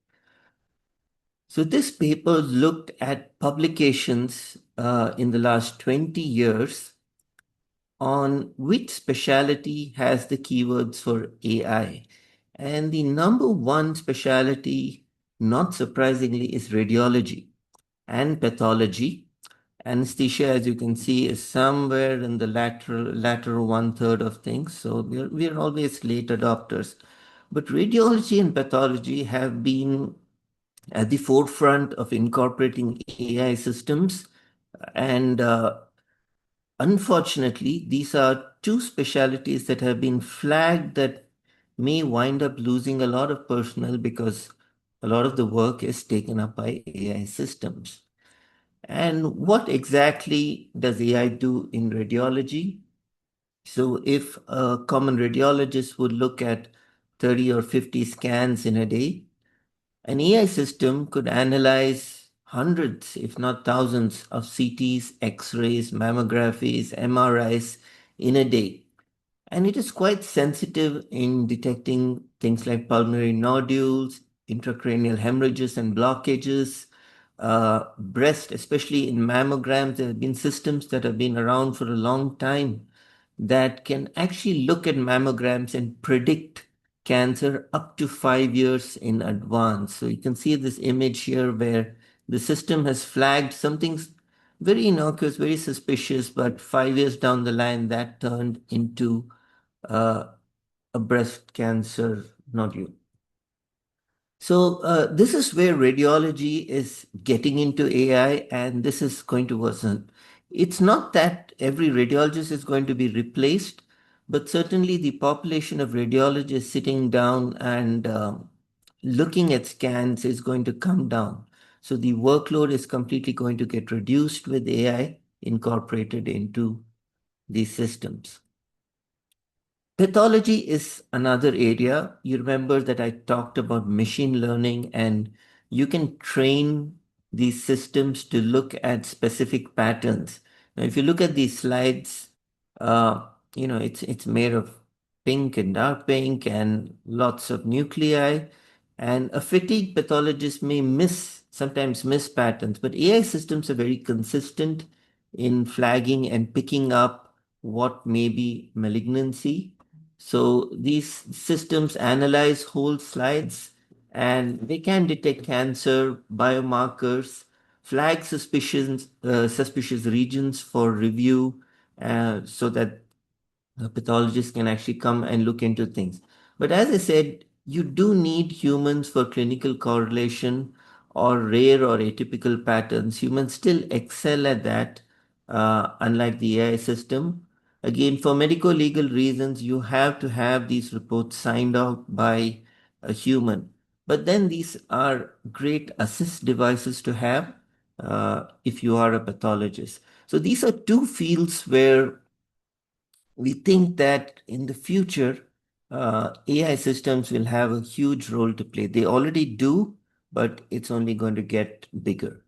S4: So this paper looked at publications in the last 20 years on which specialty has the keywords for AI. And the number one specialty, not surprisingly, is radiology. and pathology. Anesthesia, as you can see, is somewhere in the latter 1/3 of things. So we're always late adopters. But radiology and pathology have been at the forefront of incorporating AI systems. And unfortunately, these are two specialties that have been flagged that may wind up losing a lot of personnel because a lot of the work is taken up by AI systems. And what exactly does AI do in radiology? So if a common radiologist would look at 30 or 50 scans in a day, an AI system could analyze hundreds, if not thousands, of CTs, X-rays, mammographies, MRIs in a day. And it is quite sensitive in detecting things like pulmonary nodules, intracranial hemorrhages and blockages, breast, especially in mammograms. There have been systems that have been around for a long time that can actually look at mammograms and predict cancer up to 5 years in advance. So you can see this image here where the system has flagged something very innocuous, very suspicious, but 5 years down the line, that turned into a breast cancer nodule. So this is where radiology is getting into AI, and this is going to worsen. It's not that every radiologist is going to be replaced, but certainly the population of radiologists sitting down and looking at scans is going to come down. So the workload is completely going to get reduced with AI incorporated into these systems. Pathology is another area. You remember that I talked about machine learning, and you can train these systems to look at specific patterns. Now, if you look at these slides, it's made of pink and dark pink and lots of nuclei. And a fatigue pathologist may sometimes miss patterns, but AI systems are very consistent in flagging and picking up what may be malignancy. So these systems analyze whole slides and they can detect cancer, biomarkers, flag suspicious regions for review so that pathologists can actually come and look into things. But as I said, you do need humans for clinical correlation or rare or atypical patterns. Humans still excel at that, unlike the AI system. Again, for medical legal reasons, you have to have these reports signed off by a human. But then these are great assist devices to have if you are a pathologist. So these are two fields where we think that in the future, AI systems will have a huge role to play. They already do, but it's only going to get bigger.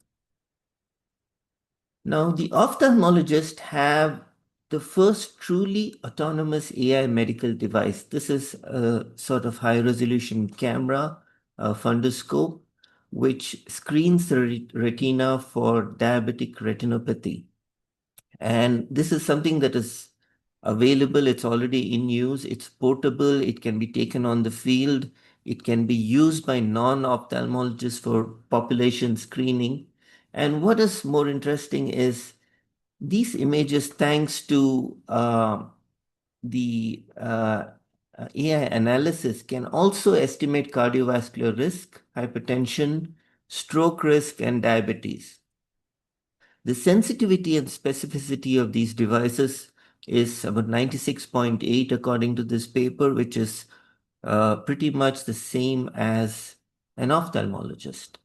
S4: Now, the ophthalmologists have the first truly autonomous AI medical device. This is a sort of high resolution camera, a fundoscope, which screens the retina for diabetic retinopathy. And this is something that is available. It's already in use. It's portable. It can be taken on the field. It can be used by non-ophthalmologists for population screening. And what is more interesting is these images, thanks to the AI analysis, can also estimate cardiovascular risk, hypertension, stroke risk, and diabetes. The sensitivity and specificity of these devices is about 96.8 according to this paper, which is pretty much the same as an ophthalmologist.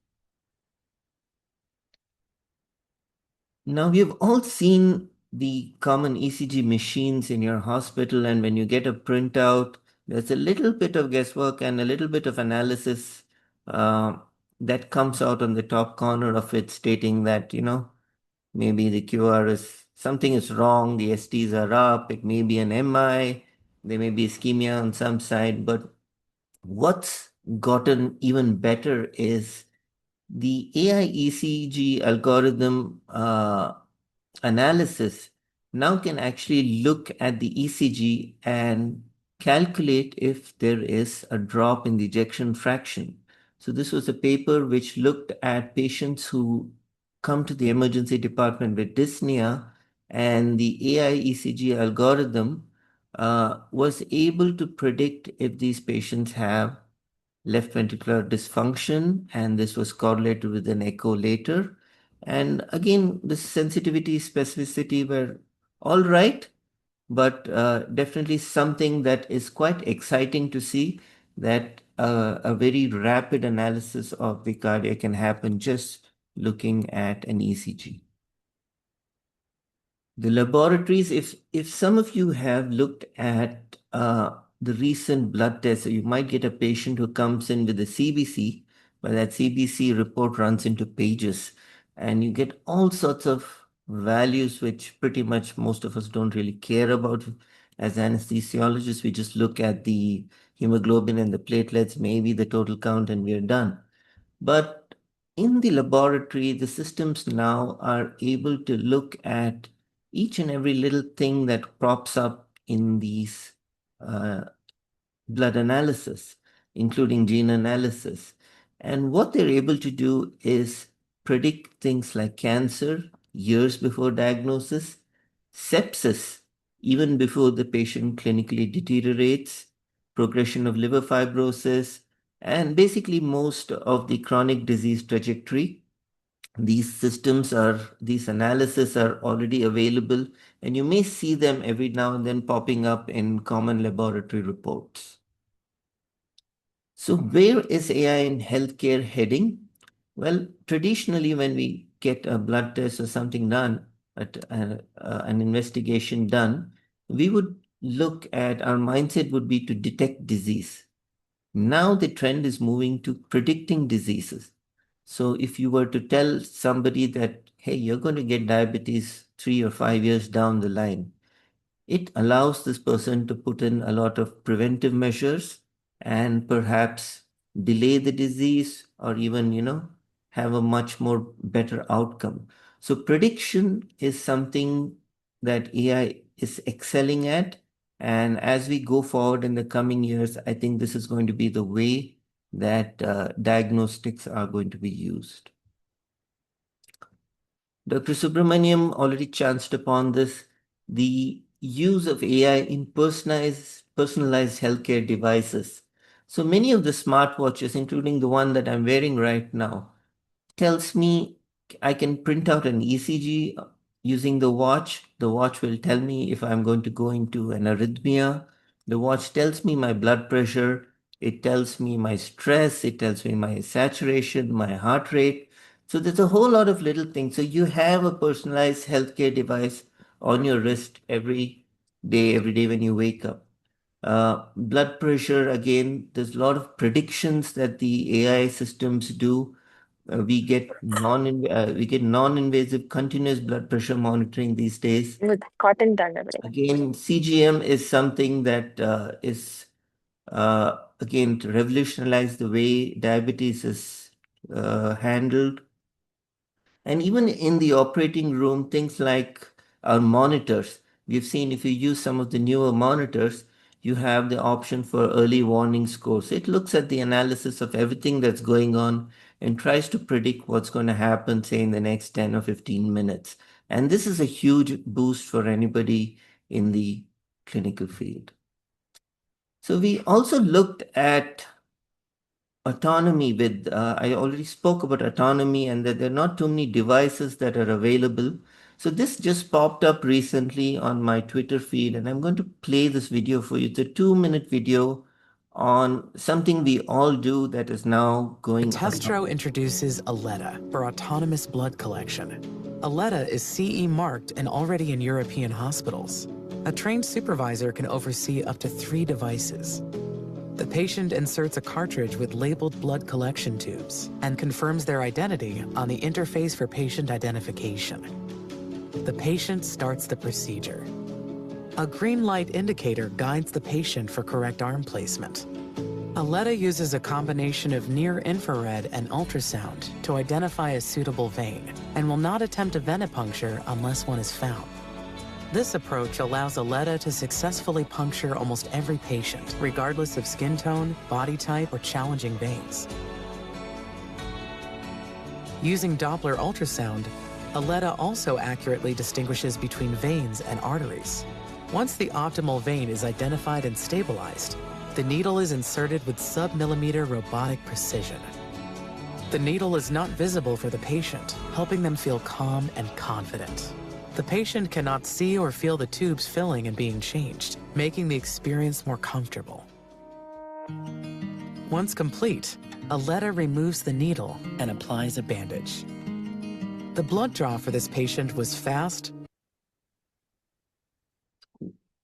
S4: Now, we've all seen the common ECG machines in your hospital, and when you get a printout, there's a little bit of guesswork and a little bit of analysis that comes out on the top corner of it, stating that, maybe the QR is something is wrong, the STs are up, it may be an MI, there may be ischemia on some side, but what's gotten even better is the AI ECG algorithm analysis now can actually look at the ECG and calculate if there is a drop in the ejection fraction. So this was a paper which looked at patients who come to the emergency department with dyspnea, and the AI ECG algorithm was able to predict if these patients have left ventricular dysfunction, and this was correlated with an echo later. And again, the sensitivity, specificity were all right, but definitely something that is quite exciting to see, that a very rapid analysis of the cardiac can happen just looking at an ECG. The laboratories, if some of you have looked at the recent blood tests, so you might get a patient who comes in with a CBC, but that CBC report runs into pages, and you get all sorts of values which pretty much most of us don't really care about. As anesthesiologists, we just look at the hemoglobin and the platelets, maybe the total count, and we're done. But in the laboratory, the systems now are able to look at each and every little thing that props up in these blood analysis, including gene analysis. And what they're able to do is predict things like cancer years before diagnosis, sepsis even before the patient clinically deteriorates, progression of liver fibrosis, and basically most of the chronic disease trajectory. These analyses are already available, and you may see them every now and then popping up in common laboratory reports. So where is AI in healthcare heading? Well, traditionally, when we get a blood test or something done, an investigation done, we would look at, our mindset would be to detect disease. Now the trend is moving to predicting diseases. So if you were to tell somebody that, hey, you're going to get diabetes 3 or 5 years down the line, it allows this person to put in a lot of preventive measures and perhaps delay the disease, or even, have a much more better outcome. So prediction is something that AI is excelling at. And as we go forward in the coming years, I think this is going to be the way that diagnostics are going to be used. Dr. Subramaniam already chanced upon this, the use of AI in personalized healthcare devices. So many of the smartwatches, including the one that I'm wearing right now, tells me I can print out an ECG using the watch. The watch will tell me if I'm going to go into an arrhythmia. The watch tells me my blood pressure. It tells me my stress. It tells me my saturation, my heart rate. So there's a whole lot of little things. So you have a personalized healthcare device on your wrist every day when you wake up. Blood pressure, again, there's a lot of predictions that the AI systems do. We get non-invasive continuous blood pressure monitoring these days.
S5: With cotton done.
S4: Again, CGM is something that is again to revolutionize the way diabetes is handled. And even in the operating room, things like our monitors. We've seen if you use some of the newer monitors, you have the option for early warning scores. It looks at the analysis of everything that's going on and tries to predict what's going to happen, say, in the next 10 or 15 minutes. And this is a huge boost for anybody in the clinical field. So we also looked at autonomy with, I already spoke about autonomy and that there are not too many devices that are available. So this just popped up recently on my Twitter feed, and I'm going to play this video for you. It's a 2-minute video on something we all do that is now going.
S6: Testro introduces Aletta for autonomous blood collection. Aletta is CE marked and already in European hospitals. A trained supervisor can oversee up to 3 devices. The patient inserts a cartridge with labeled blood collection tubes and confirms their identity on the interface for patient identification. The patient starts the procedure. A green light indicator guides the patient for correct arm placement. Aletta uses a combination of near-infrared and ultrasound to identify a suitable vein and will not attempt a venipuncture unless one is found. This approach allows Aletta to successfully puncture almost every patient, regardless of skin tone, body type, or challenging veins. Using Doppler ultrasound, ALETA also accurately distinguishes between veins and arteries. Once the optimal vein is identified and stabilized, the needle is inserted with sub-millimeter robotic precision. The needle is not visible for the patient, helping them feel calm and confident. The patient cannot see or feel the tubes filling and being changed, making the experience more comfortable. Once complete, ALETA removes the needle and applies a bandage. The blood draw for this patient was fast.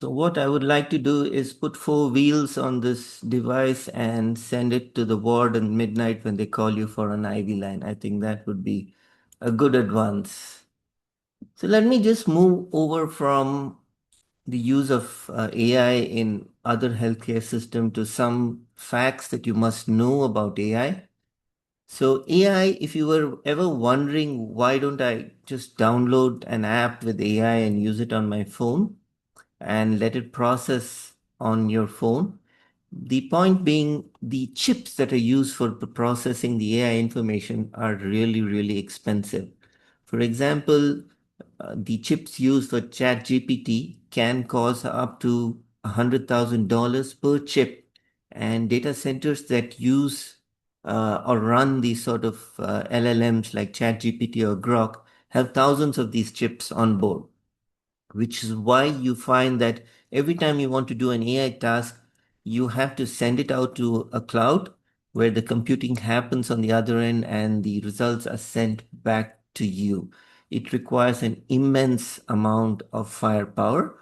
S4: So what I would like to do is put 4 wheels on this device and send it to the ward at midnight when they call you for an IV line. I think that would be a good advance. So let me just move over from the use of AI in other healthcare system to some facts that you must know about AI. So AI, if you were ever wondering why don't I just download an app with AI and use it on my phone and let it process on your phone, the point being the chips that are used for processing the AI information are really, really expensive. For example, the chips used for ChatGPT can cost up to $100,000 per chip, and data centers that use or run these sort of LLMs like ChatGPT or Grok have thousands of these chips on board, which is why you find that every time you want to do an AI task, you have to send it out to a cloud where the computing happens on the other end and the results are sent back to you. It requires an immense amount of firepower.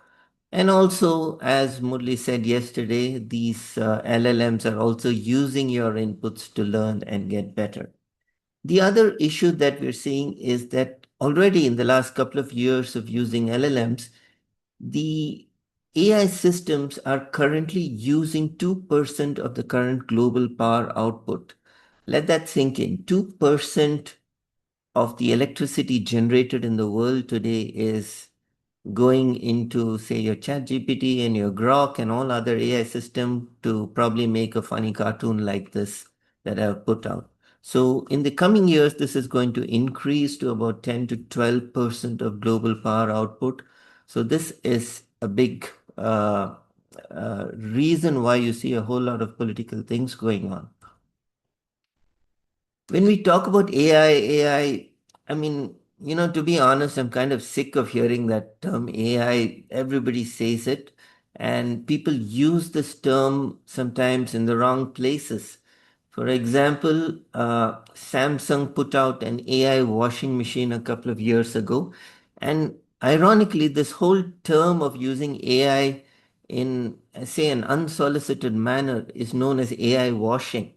S4: And also, as Murli said yesterday, these LLMs are also using your inputs to learn and get better. The other issue that we're seeing is that already in the last couple of years of using LLMs, the AI systems are currently using 2% of the current global power output. Let that sink in. 2% of the electricity generated in the world today is going into, say, your ChatGPT and your Grok and all other AI system to probably make a funny cartoon like this that I've put out. So in the coming years, this is going to increase to about 10 to 12% of global power output. So this is a big reason why you see a whole lot of political things going on. When we talk about AI, I mean, to be honest, I'm kind of sick of hearing that term AI. Everybody says it, and people use this term sometimes in the wrong places. For example, Samsung put out an AI washing machine a couple of years ago, and ironically, this whole term of using AI in, say, an unsolicited manner is known as AI washing.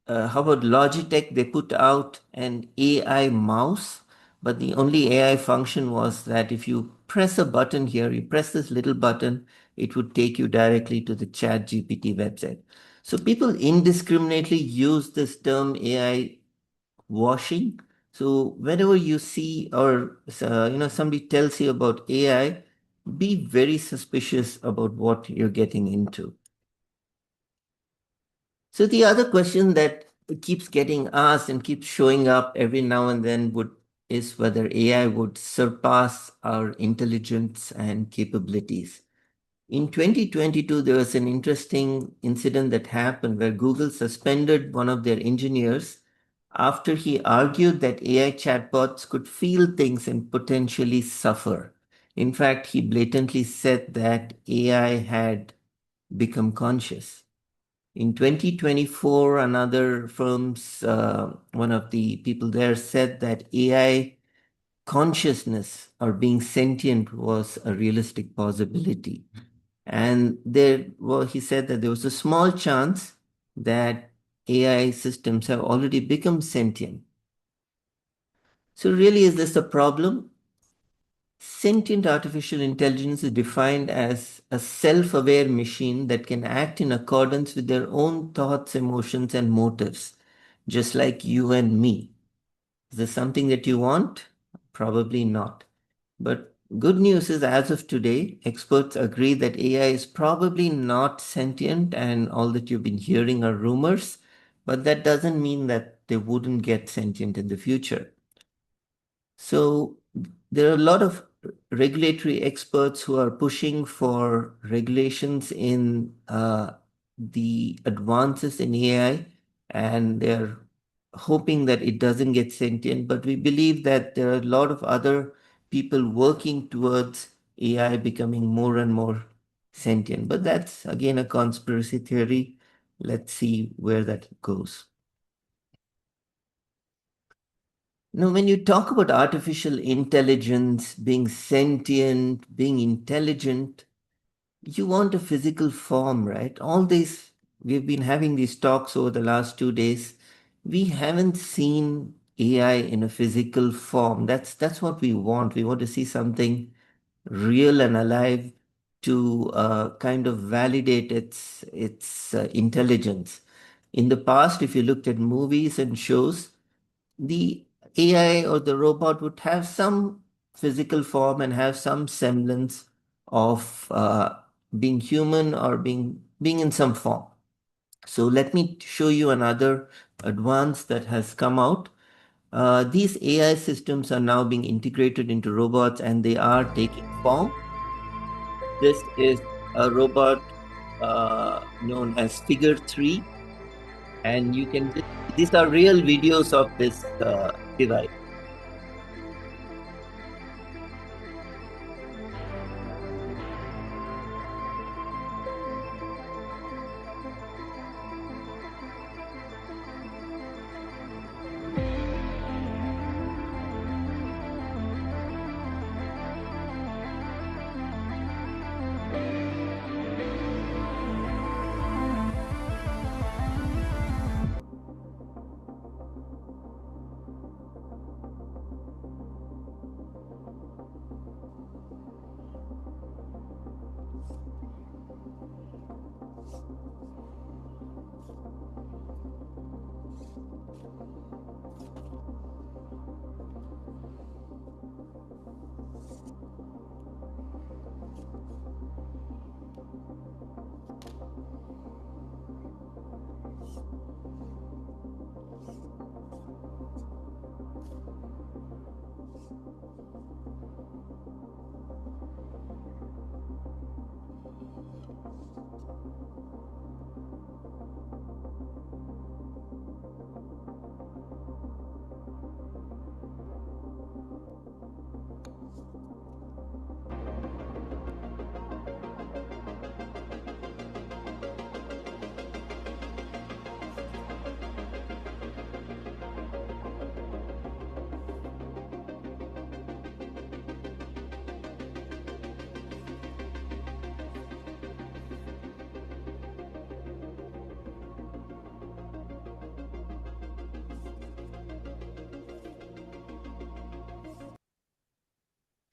S4: How about Logitech? They put out an AI mouse, but the only AI function was that if you press a button here, you press this little button, it would take you directly to the ChatGPT website. So people indiscriminately use this term AI washing. So whenever you see or somebody tells you about AI, be very suspicious about what you're getting into. So the other question that keeps getting asked and keeps showing up every now and then is whether AI would surpass our intelligence and capabilities. In 2022, there was an interesting incident that happened where Google suspended one of their engineers after he argued that AI chatbots could feel things and potentially suffer. In fact, he blatantly said that AI had become conscious. In 2024, another firm's, one of the people there said that AI consciousness or being sentient was a realistic possibility. And he said that there was a small chance that AI systems have already become sentient. So really, is this a problem? Sentient artificial intelligence is defined as a self-aware machine that can act in accordance with their own thoughts, emotions, and motives, just like you and me. Is this something that you want? Probably not. But good news is, as of today, experts agree that AI is probably not sentient and all that you've been hearing are rumors, but that doesn't mean that they wouldn't get sentient in the future. So there are a lot of regulatory experts who are pushing for regulations in the advances in AI, and they're hoping that it doesn't get sentient. But we believe that there are a lot of other people working towards AI becoming more and more sentient. But that's again a conspiracy theory. Let's see where that goes. Now, when you talk about artificial intelligence being sentient, being intelligent, you want a physical form, right? All these, we've been having these talks over the last 2 days. We haven't seen AI in a physical form. That's what we want. We want to see something real and alive to kind of validate its intelligence. In the past, if you looked at movies and shows, the AI or the robot would have some physical form and have some semblance of being human or being in some form. So let me show you another advance that has come out. These AI systems are now being integrated into robots and they are taking form. This is a robot known as Figure 3, and you can just, these are real videos of this device.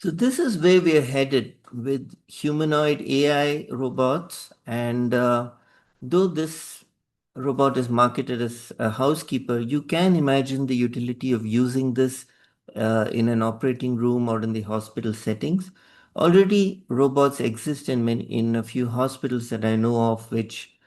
S4: So this is where we are headed with humanoid AI robots. And though this robot is marketed as a housekeeper, you can imagine the utility of using this in an operating room or in the hospital settings. Already robots exist in a few hospitals that I know of, which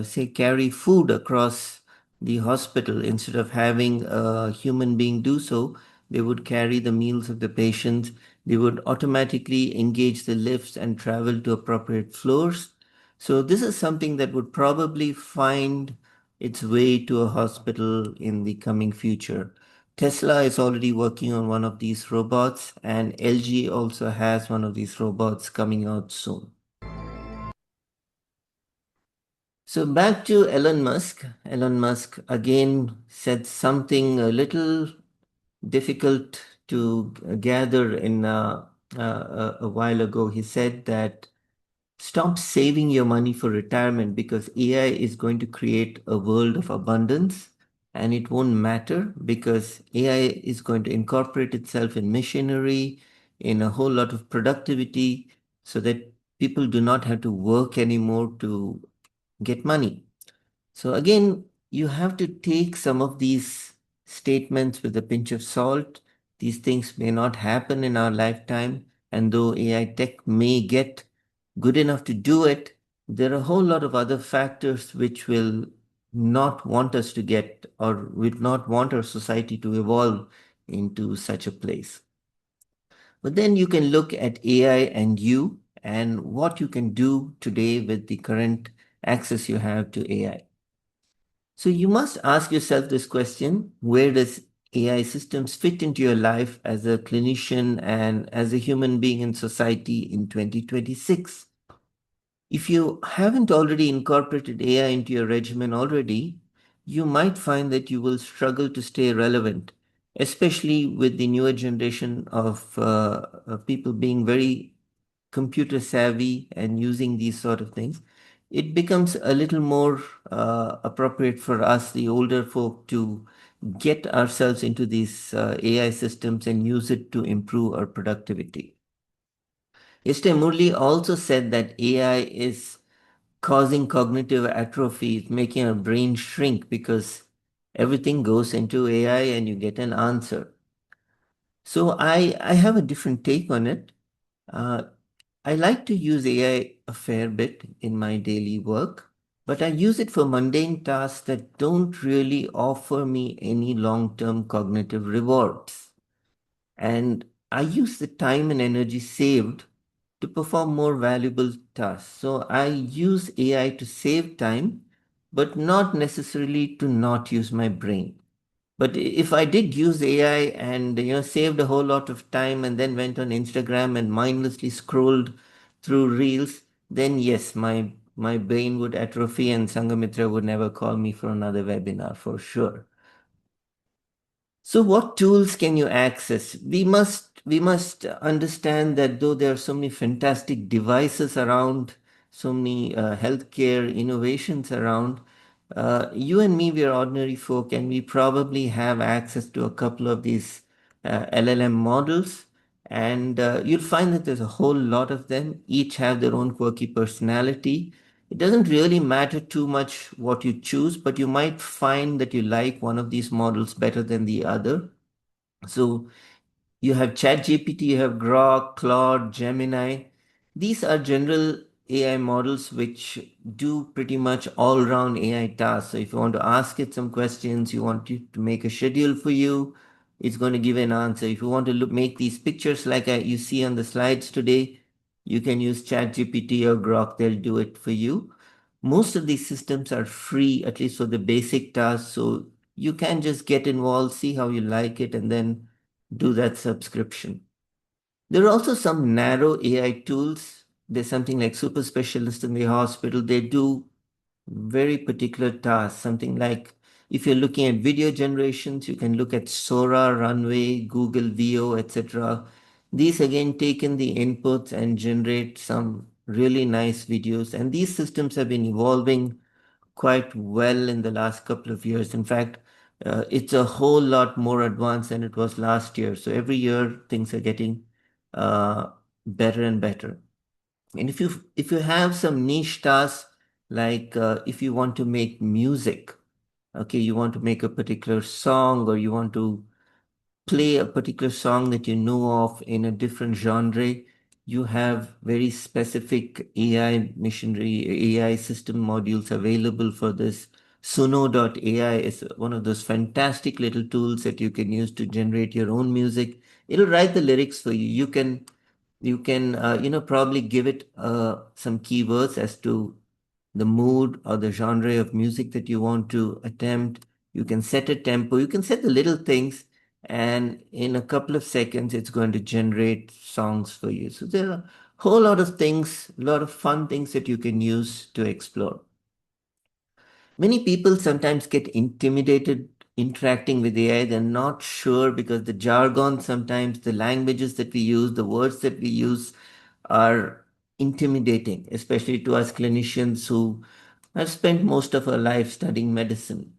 S4: say carry food across the hospital. Instead of having a human being do so, they would carry the meals of the patients. They would automatically engage the lifts and travel to appropriate floors. So this is something that would probably find its way to a hospital in the coming future. Tesla is already working on one of these robots, and LG also has one of these robots coming out soon. So back to Elon Musk. Elon Musk again said something a little difficult to gather in a while ago. He said that stop saving your money for retirement because AI is going to create a world of abundance and it won't matter because AI is going to incorporate itself in machinery, in a whole lot of productivity so that people do not have to work anymore to get money. So again, you have to take some of these statements with a pinch of salt. These things may not happen in our lifetime, and though AI tech may get good enough to do it, there are a whole lot of other factors which will not want us to get, or would not want our society to evolve into such a place. But then you can look at AI and you and what you can do today with the current access you have to AI. So you must ask yourself this question: where does AI systems fit into your life as a clinician and as a human being in society in 2026? If you haven't already incorporated AI into your regimen already, you might find that you will struggle to stay relevant, especially with the newer generation of people being very computer savvy and using these sort of things. It becomes a little more appropriate for us, the older folk, to get ourselves into these AI systems and use it to improve our productivity. Yesterday, Murli also said that AI is causing cognitive atrophy, making our brain shrink because everything goes into AI and you get an answer. So I have a different take on it. Uh, I like to use AI a fair bit in my daily work, but I use it for mundane tasks that don't really offer me any long-term cognitive rewards. And I use the time and energy saved to perform more valuable tasks. So I use AI to save time, but not necessarily to not use my brain. But if I did use AI and saved a whole lot of time and then went on Instagram and mindlessly scrolled through reels, then yes, my brain would atrophy and Sangamitra would never call me for another webinar for sure. So what tools can you access? We must understand that though there are so many fantastic devices around, so many healthcare innovations around, you and me, we are ordinary folk, and we probably have access to a couple of these LLM models. And you'll find that there's a whole lot of them. Each have their own quirky personality. It doesn't really matter too much what you choose, but you might find that you like one of these models better than the other. So you have ChatGPT, you have Grok, Claude, Gemini. These are general AI models which do pretty much all round AI tasks. So if you want to ask it some questions, you want it to make a schedule for you, it's going to give an answer. If you want to make these pictures like you see on the slides today, you can use ChatGPT or Grok, they'll do it for you. Most of these systems are free, at least for the basic tasks. So you can just get involved, see how you like it, and then do that subscription. There are also some narrow AI tools. There's something like super specialists in the hospital. They do very particular tasks. Something like if you're looking at video generations, you can look at Sora, Runway, Google VO, etc. These again take in the inputs and generate some really nice videos. And these systems have been evolving quite well in the last couple of years. In fact, it's a whole lot more advanced than it was last year. So every year things are getting uh, better and better. And if you have some niche tasks, like if you want to make music, okay, you want to make a particular song, or you want to play a particular song that you know of in a different genre, you have very specific AI machinery, AI system modules available for this. Suno.ai is one of those fantastic little tools that you can use to generate your own music. It'll write the lyrics for you. You can probably give it some keywords as to the mood or the genre of music that you want to attempt. You can set a tempo, you can set the little things, and in a couple of seconds, it's going to generate songs for you. So there are a whole lot of things, a lot of fun things that you can use to explore. Many people sometimes get intimidated interacting with AI. They're not sure because the jargon, sometimes the languages that we use, the words that we use are intimidating, especially to us clinicians who have spent most of our life studying medicine.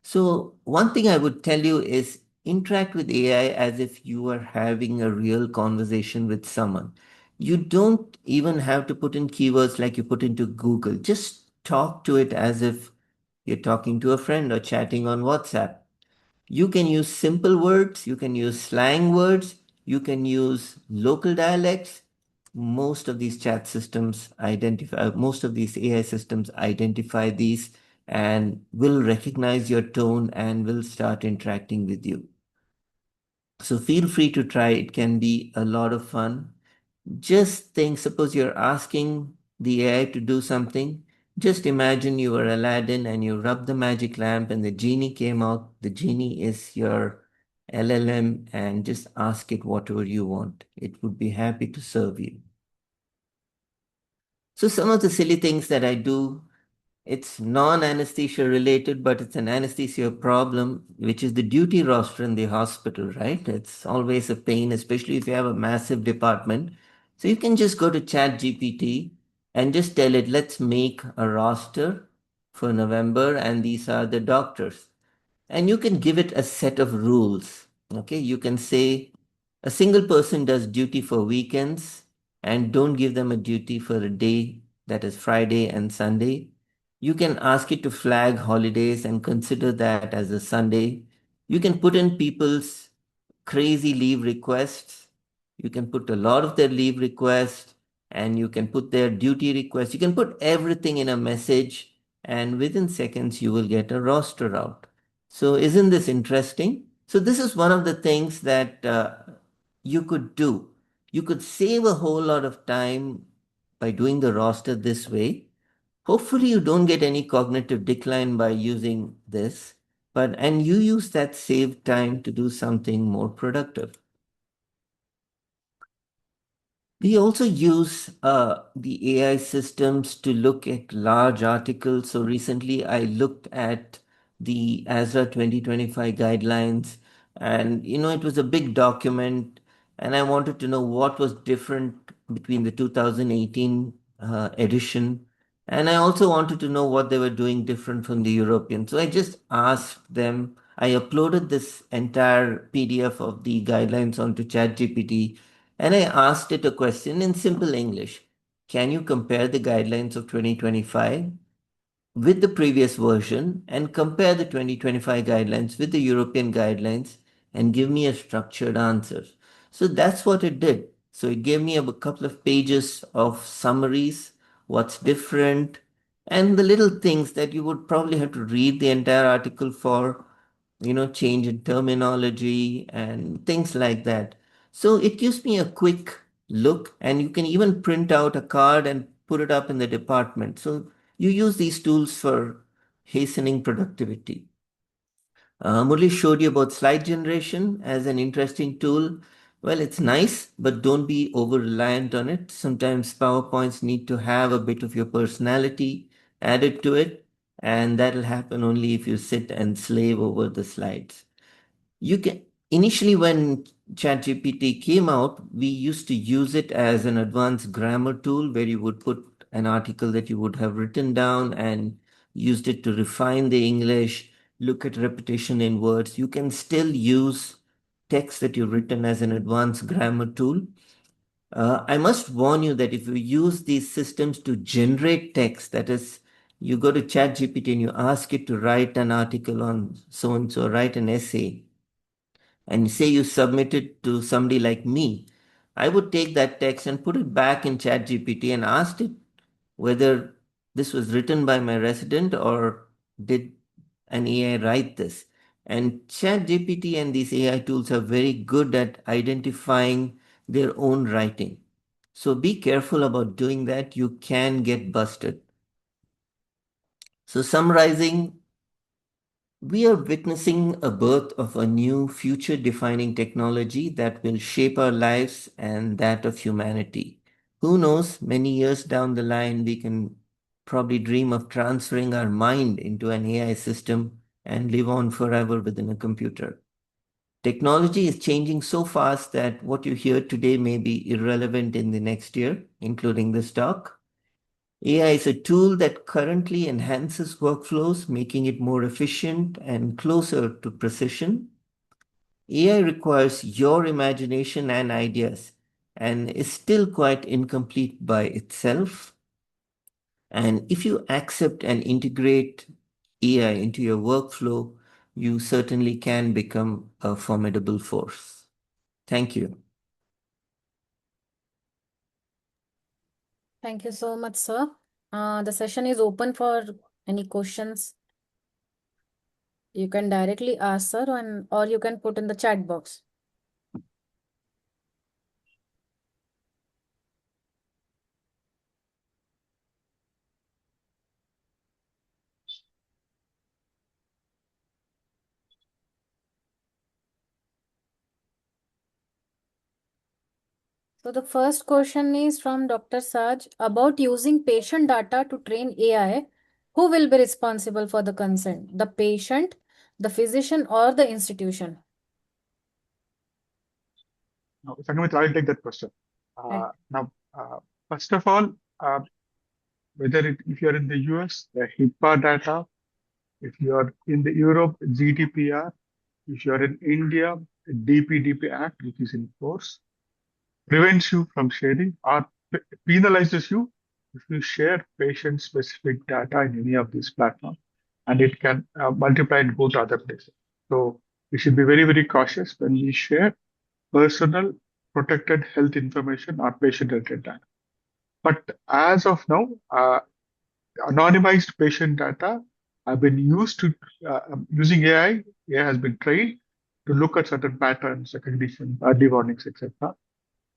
S4: So one thing I would tell you is interact with AI as if you are having a real conversation with someone. You don't even have to put in keywords like you put into Google. Just talk to it as if you're talking to a friend or chatting on WhatsApp. You can use simple words, you can use slang words, you can use local dialects. Most of these AI systems identify these and will recognize your tone and will start interacting with you. So feel free to try. It can be a lot of fun. Just think, suppose you're asking the AI to do something. Just imagine you were Aladdin and you rub the magic lamp and the genie came out. The genie is your LLM, and just ask it whatever you want. It would be happy to serve you. So some of the silly things that I do, it's non-anesthesia related, but it's an anesthesia problem, which is the duty roster in the hospital, right? It's always a pain, especially if you have a massive department. So you can just go to ChatGPT and just tell it, let's make a roster for November, and these are the doctors. And you can give it a set of rules. Okay, you can say a single person does duty for weekends, and don't give them a duty for a day, that is Friday and Sunday. You can ask it to flag holidays and consider that as a Sunday. You can put in people's crazy leave requests. You can put a lot of their leave requests, and you can put their duty requests. You can put everything in a message, and within seconds you will get a roster out. So isn't this interesting? So this is one of the things that you could do. You could save a whole lot of time by doing the roster this way. Hopefully you don't get any cognitive decline by using this, and you use that saved time to do something more productive. We also use the AI systems to look at large articles. So recently I looked at the ASRA 2025 guidelines, and it was a big document, and I wanted to know what was different between the 2018 edition. And I also wanted to know what they were doing different from the European. So I just asked them, I uploaded this entire PDF of the guidelines onto ChatGPT, and I asked it a question in simple English. Can you compare the guidelines of 2025 with the previous version and compare the 2025 guidelines with the European guidelines and give me a structured answer? So that's what it did. So it gave me a couple of pages of summaries, what's different, and the little things that you would probably have to read the entire article for, change in terminology and things like that. So it gives me a quick look, and you can even print out a card and put it up in the department. So you use these tools for hastening productivity. Murli showed you about slide generation as an interesting tool. Well, it's nice, but don't be over reliant on it. Sometimes PowerPoints need to have a bit of your personality added to it, and that'll happen only if you sit and slave over the slides. You can initially, when ChatGPT came out, we used to use it as an advanced grammar tool where you would put an article that you would have written down and used it to refine the English, look at repetition in words. You can still use text that you've written as an advanced grammar tool. I must warn you that if you use these systems to generate text, that is, you go to ChatGPT and you ask it to write an article on so and so, write an essay, and say you submit it to somebody like me, I would take that text and put it back in ChatGPT and asked it whether this was written by my resident or did an AI write this. And ChatGPT and these AI tools are very good at identifying their own writing. So be careful about doing that. You can get busted. So summarizing, we are witnessing a birth of a new future-defining technology that will shape our lives and that of humanity. Who knows, many years down the line, we can probably dream of transferring our mind into an AI system and live on forever within a computer. Technology is changing so fast that what you hear today may be irrelevant in the next year, including this talk. AI is a tool that currently enhances workflows, making it more efficient and closer to precision. AI requires your imagination and ideas and is still quite incomplete by itself. And if you accept and integrate AI into your workflow, you certainly can become a formidable force. Thank you.
S1: Thank you so much, sir. The session is open for Any questions? You can directly ask, sir, or you can put in the chat box. So the first question is from Dr. Saj about using patient data to train AI. Who will be responsible for the consent? The patient, the physician, or the institution?
S2: Now, Sangamitra, I'll take that question.
S1: Right.
S2: Now, first of all, if you're in the US, the HIPAA data. If you're in the Europe, GDPR. If you're in India, DPDP Act, which is in force, prevents you from sharing or penalizes you if you share patient-specific data in any of these platforms, and it can multiply and go to other places. So we should be very, very cautious when we share personal protected health information or patient-related data. But as of now, anonymized patient data have been used to using AI. AI has been trained to look at certain patterns, recognition, early warnings, etc.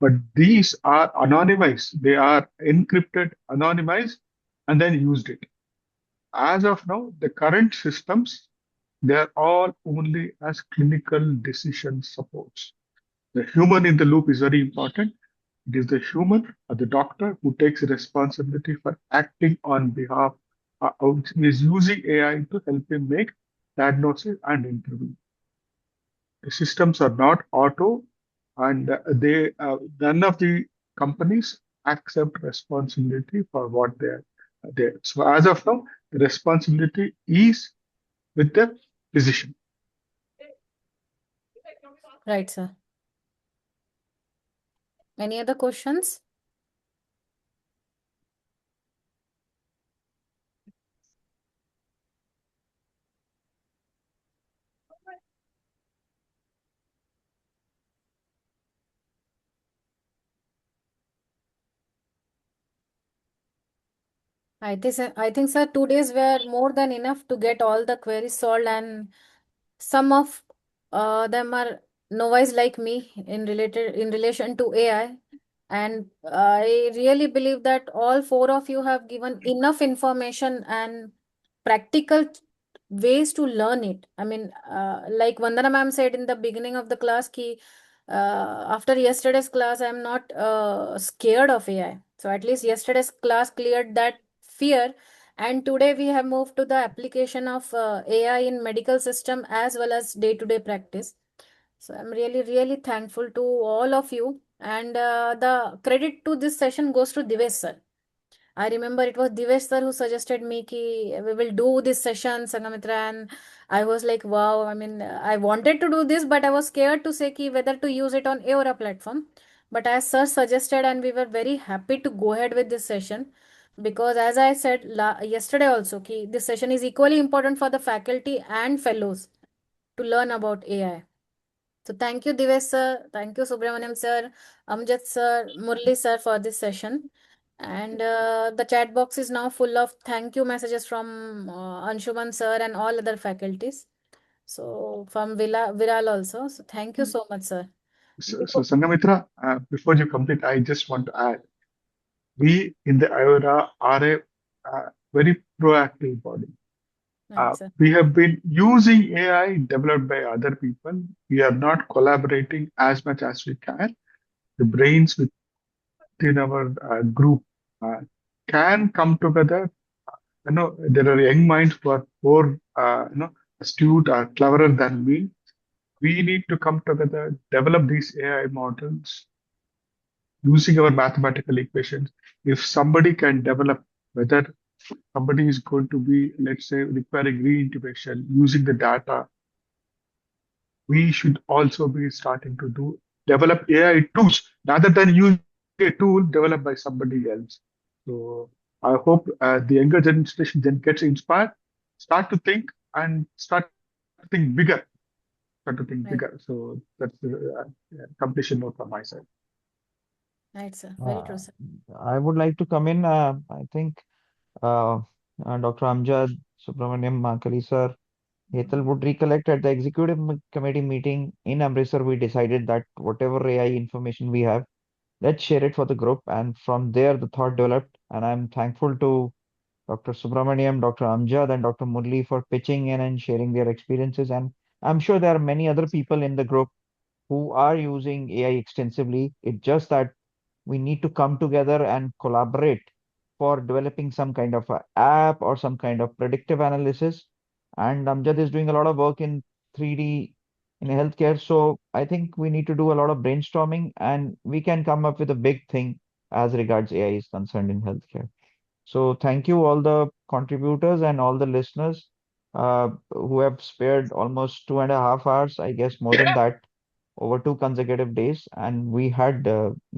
S2: But these are anonymized. They are encrypted, anonymized, and then used it. As of now, the current systems, they are all only as clinical decision supports. The human in the loop is very important. It is the human or the doctor who takes responsibility for acting on behalf, is using AI to help him make diagnosis and intervene. The systems are not auto, and none of the companies accept responsibility for what they are there. So as of now, the responsibility is with the physician.
S1: Right, sir. Any other questions? I think, sir, 2 days were more than enough to get all the queries solved, and some of them are novice like me in relation to AI. And I really believe that all four of you have given enough information and practical ways to learn it. I mean, like Vandana ma'am said in the beginning of the class, after yesterday's class, I'm not scared of AI. So at least yesterday's class cleared that fear. And today we have moved to the application of AI in medical system as well as day-to-day practice. So I'm really, really thankful to all of you. And the credit to this session goes to Divesh sir. I remember it was Divesh sir who suggested me ki we will do this session, Sangamitra, and I was like, wow. I mean, I wanted to do this, but I was scared to say ki whether to use it on Aura platform. But as sir suggested, and we were very happy to go ahead with this session, because as I said yesterday also, ki this session is equally important for the faculty and fellows to learn about AI. So thank you, Divesh sir. Thank you, Subramaniam sir, Amjad sir, Murli sir for this session. And the chat box is now full of thank you messages from Anshuman sir and all other faculties. So from Viral also. So thank you so much, sir.
S2: So Sangamitra, before you complete, I just want to add, we in the IORA are a very proactive body.
S1: Right, sir.
S2: We have been using AI developed by other people. We are not collaborating as much as we can. The brains within our group can come together. There are young minds who are more, astute or cleverer than me. We need to come together, develop these AI models using our mathematical equations. If somebody can develop, whether somebody is going to be, let's say, requiring reintubation using the data, we should also be starting to develop AI tools rather than using a tool developed by somebody else. So I hope the younger generation then gets inspired, start to think and start to think bigger, start to think
S1: Right,
S2: bigger. So that's the completion note from my side.
S1: right, sir. Very true,
S3: Uh,
S1: sir.
S3: I would like to come in. I think Dr. Amjad, Subramanyam, Makali sir, Hetal would recollect at the executive committee meeting in Amritsar, we decided that whatever AI information we have, let's share it for the group. And from there, the thought developed. And I'm thankful to Dr. Subramaniam, Dr. Amjad, and Dr. Murli for pitching in and sharing their experiences. And I'm sure there are many other people in the group who are using AI extensively. It's just that we need to come together and collaborate for developing some kind of a app or some kind of predictive analysis. And Amjad is doing a lot of work in 3D in healthcare. So I think we need to do a lot of brainstorming and we can come up with a big thing as regards AI is concerned in healthcare. So thank you all the contributors and all the listeners who have spared almost 2.5 hours, I guess more than that, over 2 consecutive days, and we had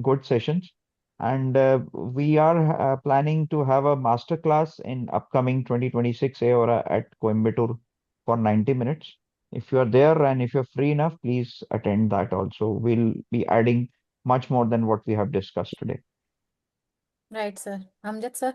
S3: good sessions. And we are planning to have a master class in upcoming 2026 Aora at Coimbatore for 90 minutes. If you are there and if you're free enough, please attend that also. We'll be adding much more than what we have discussed today.
S1: Right, sir. Amjad, sir.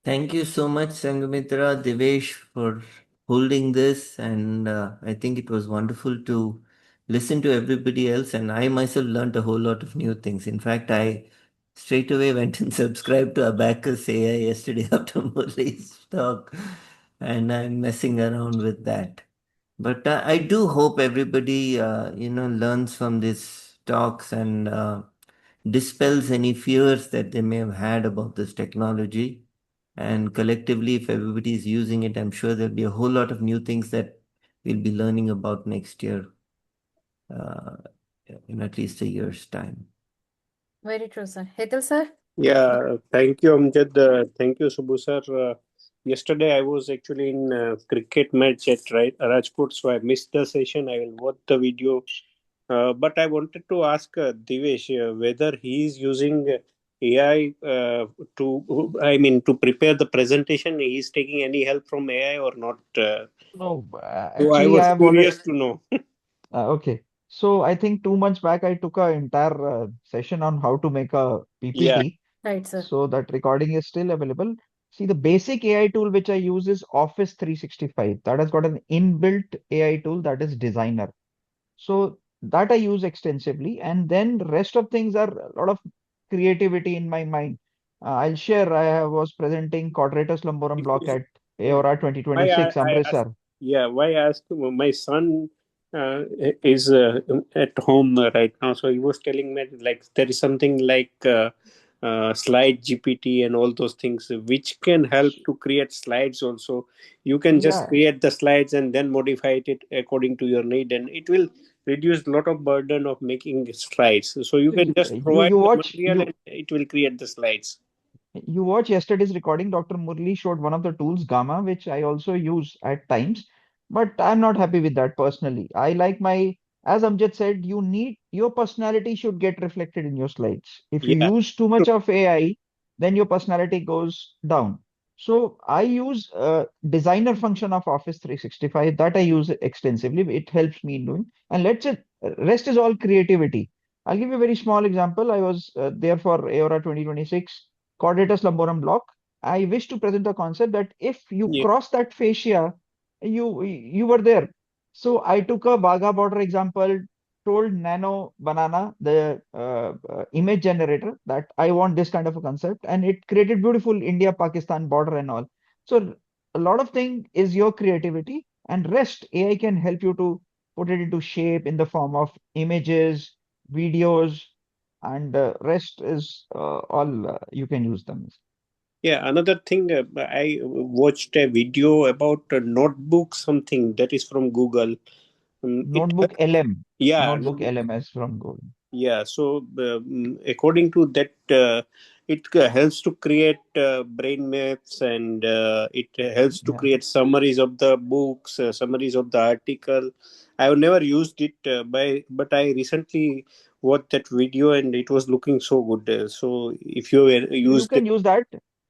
S4: Thank you so much, Sangamitra, Devesh, for holding this. And I think it was wonderful to listen to everybody else. And I myself learned a whole lot of new things. In fact, I straight away went and subscribed to Abacus AI yesterday after Murli's talk. And I'm messing around with that. But I do hope everybody, learns from these talks and dispels any fears that they may have had about this technology. And collectively, if everybody is using it, I'm sure there'll be a whole lot of new things that we'll be learning about next year, uh, in at least a year's time.
S1: Very true, sir. Hetal, sir.
S5: Yeah, thank you, Amjad. Thank you, Subbu sir. Yesterday, I was actually in cricket match at Rajkot, so I missed the session. I will watch the video. But I wanted to ask Divesh whether he is using AI to prepare the presentation. He is taking any help from AI or not?
S3: No,
S5: So I
S3: actually, I
S5: was
S3: have already.
S5: curious to know.
S3: Okay. So I think 2 months back, I took an entire session on how to make a
S5: Yeah,
S3: PPT.
S1: Right, sir.
S3: So that recording is still available. See, the basic AI tool which I use is Office 365. That has got an inbuilt AI tool that is Designer. So that I use extensively. And then rest of things are a lot of creativity in my mind. I'll share. I was presenting quadratus lumborum block at AORA
S5: why
S3: 2026
S5: I ask,
S3: Amritsar.
S5: yeah, why I ask, my son is at home right now, so he was telling me like there is something like slide GPT and all those things which can help to create slides also. You can just
S3: Yeah,
S5: create the slides and then modify it according to your need, and it will reduce a lot of burden of making slides. So you can just
S3: you
S5: provide
S3: you
S5: the
S3: watch
S5: material and it will create the slides.
S3: You watch yesterday's recording. Dr. Murli showed one of the tools, Gamma, which I also use at times, but I'm not happy with that personally. I like as Amjad said, your personality should get reflected in your slides. If you
S5: Yeah.
S3: use too much of AI, then your personality goes down. So I use designer function of Office 365 that I use extensively. It helps me in doing, and rest is all creativity. I'll give you a very small example. I was there for Aora 2026 quadratus lumborum block. I wish to present the concept that if you
S5: Yeah.
S3: cross that fascia, you were there. So I took a Vaga border example, told Nano Banana, the image generator, that I want this kind of a concept, and it created beautiful India-Pakistan border and all. So a lot of thing is your creativity, and rest AI can help you to put it into shape in the form of images, videos, and rest is all you can use them.
S5: Yeah, another thing, I watched a video about a notebook, something that is from Google. It,
S3: Notebook LM,
S5: yeah,
S3: Notebook LMS from Google.
S5: yeah. So, according to that, it helps to create brain maps, and it helps to
S3: Yeah,
S5: create summaries of the books, summaries of the article. I have never used it, but I recently watched that video, and it was looking so good. So, if you
S3: you
S5: used
S3: can
S5: it,
S3: use that.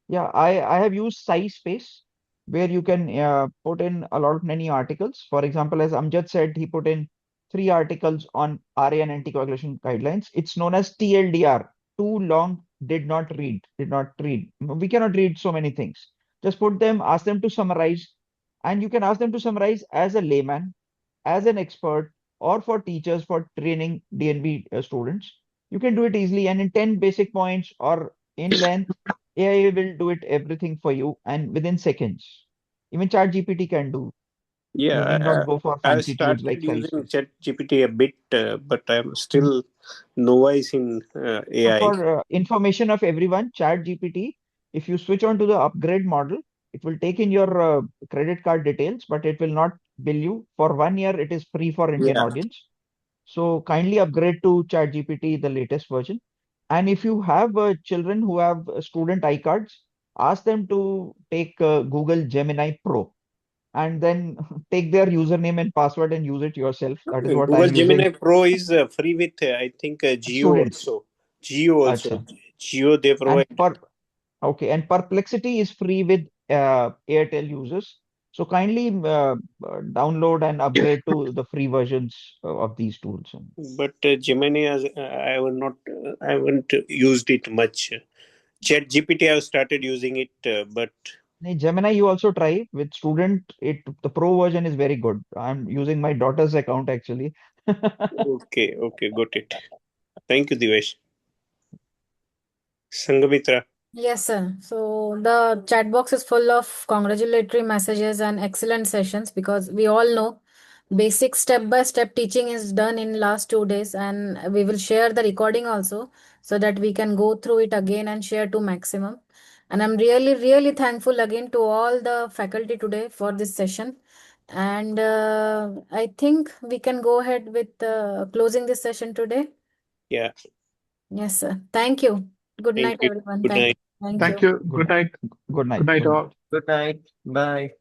S3: Yeah, I have used size space where you can put in a lot of many articles. For example, as Amjad said, he put in 3 articles on RA and anticoagulation guidelines. It's known as TLDR, too long did not read. We cannot read so many things. Just put them, ask them to summarize, and you can ask them to summarize as a layman, as an expert, or for teachers for training DNB students. You can do it easily, and in 10 basic points or in length, AI will do it everything for you and within seconds. Even ChatGPT can do. You
S5: Yeah,
S3: need not go for
S5: I
S3: fancy tools like
S5: started
S3: Science.
S5: using ChatGPT a bit, but I'm still novice in
S3: So
S5: AI.
S3: for information of everyone, ChatGPT, if you switch on to the upgrade model, it will take in your credit card details, but it will not bill you. For 1 year, it is free for Indian
S5: Yeah,
S3: audience. So kindly upgrade to ChatGPT, the latest version. And if you have children who have student iCards, ask them to take Google Gemini Pro and then take their username and password and use it yourself. That is what
S5: Google
S3: I'm using.
S5: Gemini Pro is free with I think Geo
S3: Students.
S5: also. Geo also.
S3: Acha.
S5: Geo they
S3: And
S5: provide.
S3: okay, and Perplexity is free with Airtel users. So kindly download and upgrade to the free versions of these tools.
S5: But Gemini, I haven't used it much. Chat GPT, I have started using it, but
S3: Gemini, you also try with student. The pro version is very good. I'm using my daughter's account actually.
S5: okay, got it. Thank you, Divesh. Sangamitra.
S1: Yes, sir. So the chat box is full of congratulatory messages and excellent sessions because we all know basic step-by-step teaching is done in last 2 days, and we will share the recording also so that we can go through it again and share to maximum. And I'm really, really thankful again to all the faculty today for this session. And I think we can go ahead with closing this session today.
S5: Yeah,
S1: Yes, sir. Thank you. Good
S5: thank
S1: night,
S5: you.
S1: everyone.
S5: Good night.
S1: Thank
S2: Thank
S1: you.
S2: you.
S3: Good
S2: Good
S3: night.
S2: night.
S3: Good night.
S2: Good night,
S3: Good night.
S2: all.
S4: Good night. Bye.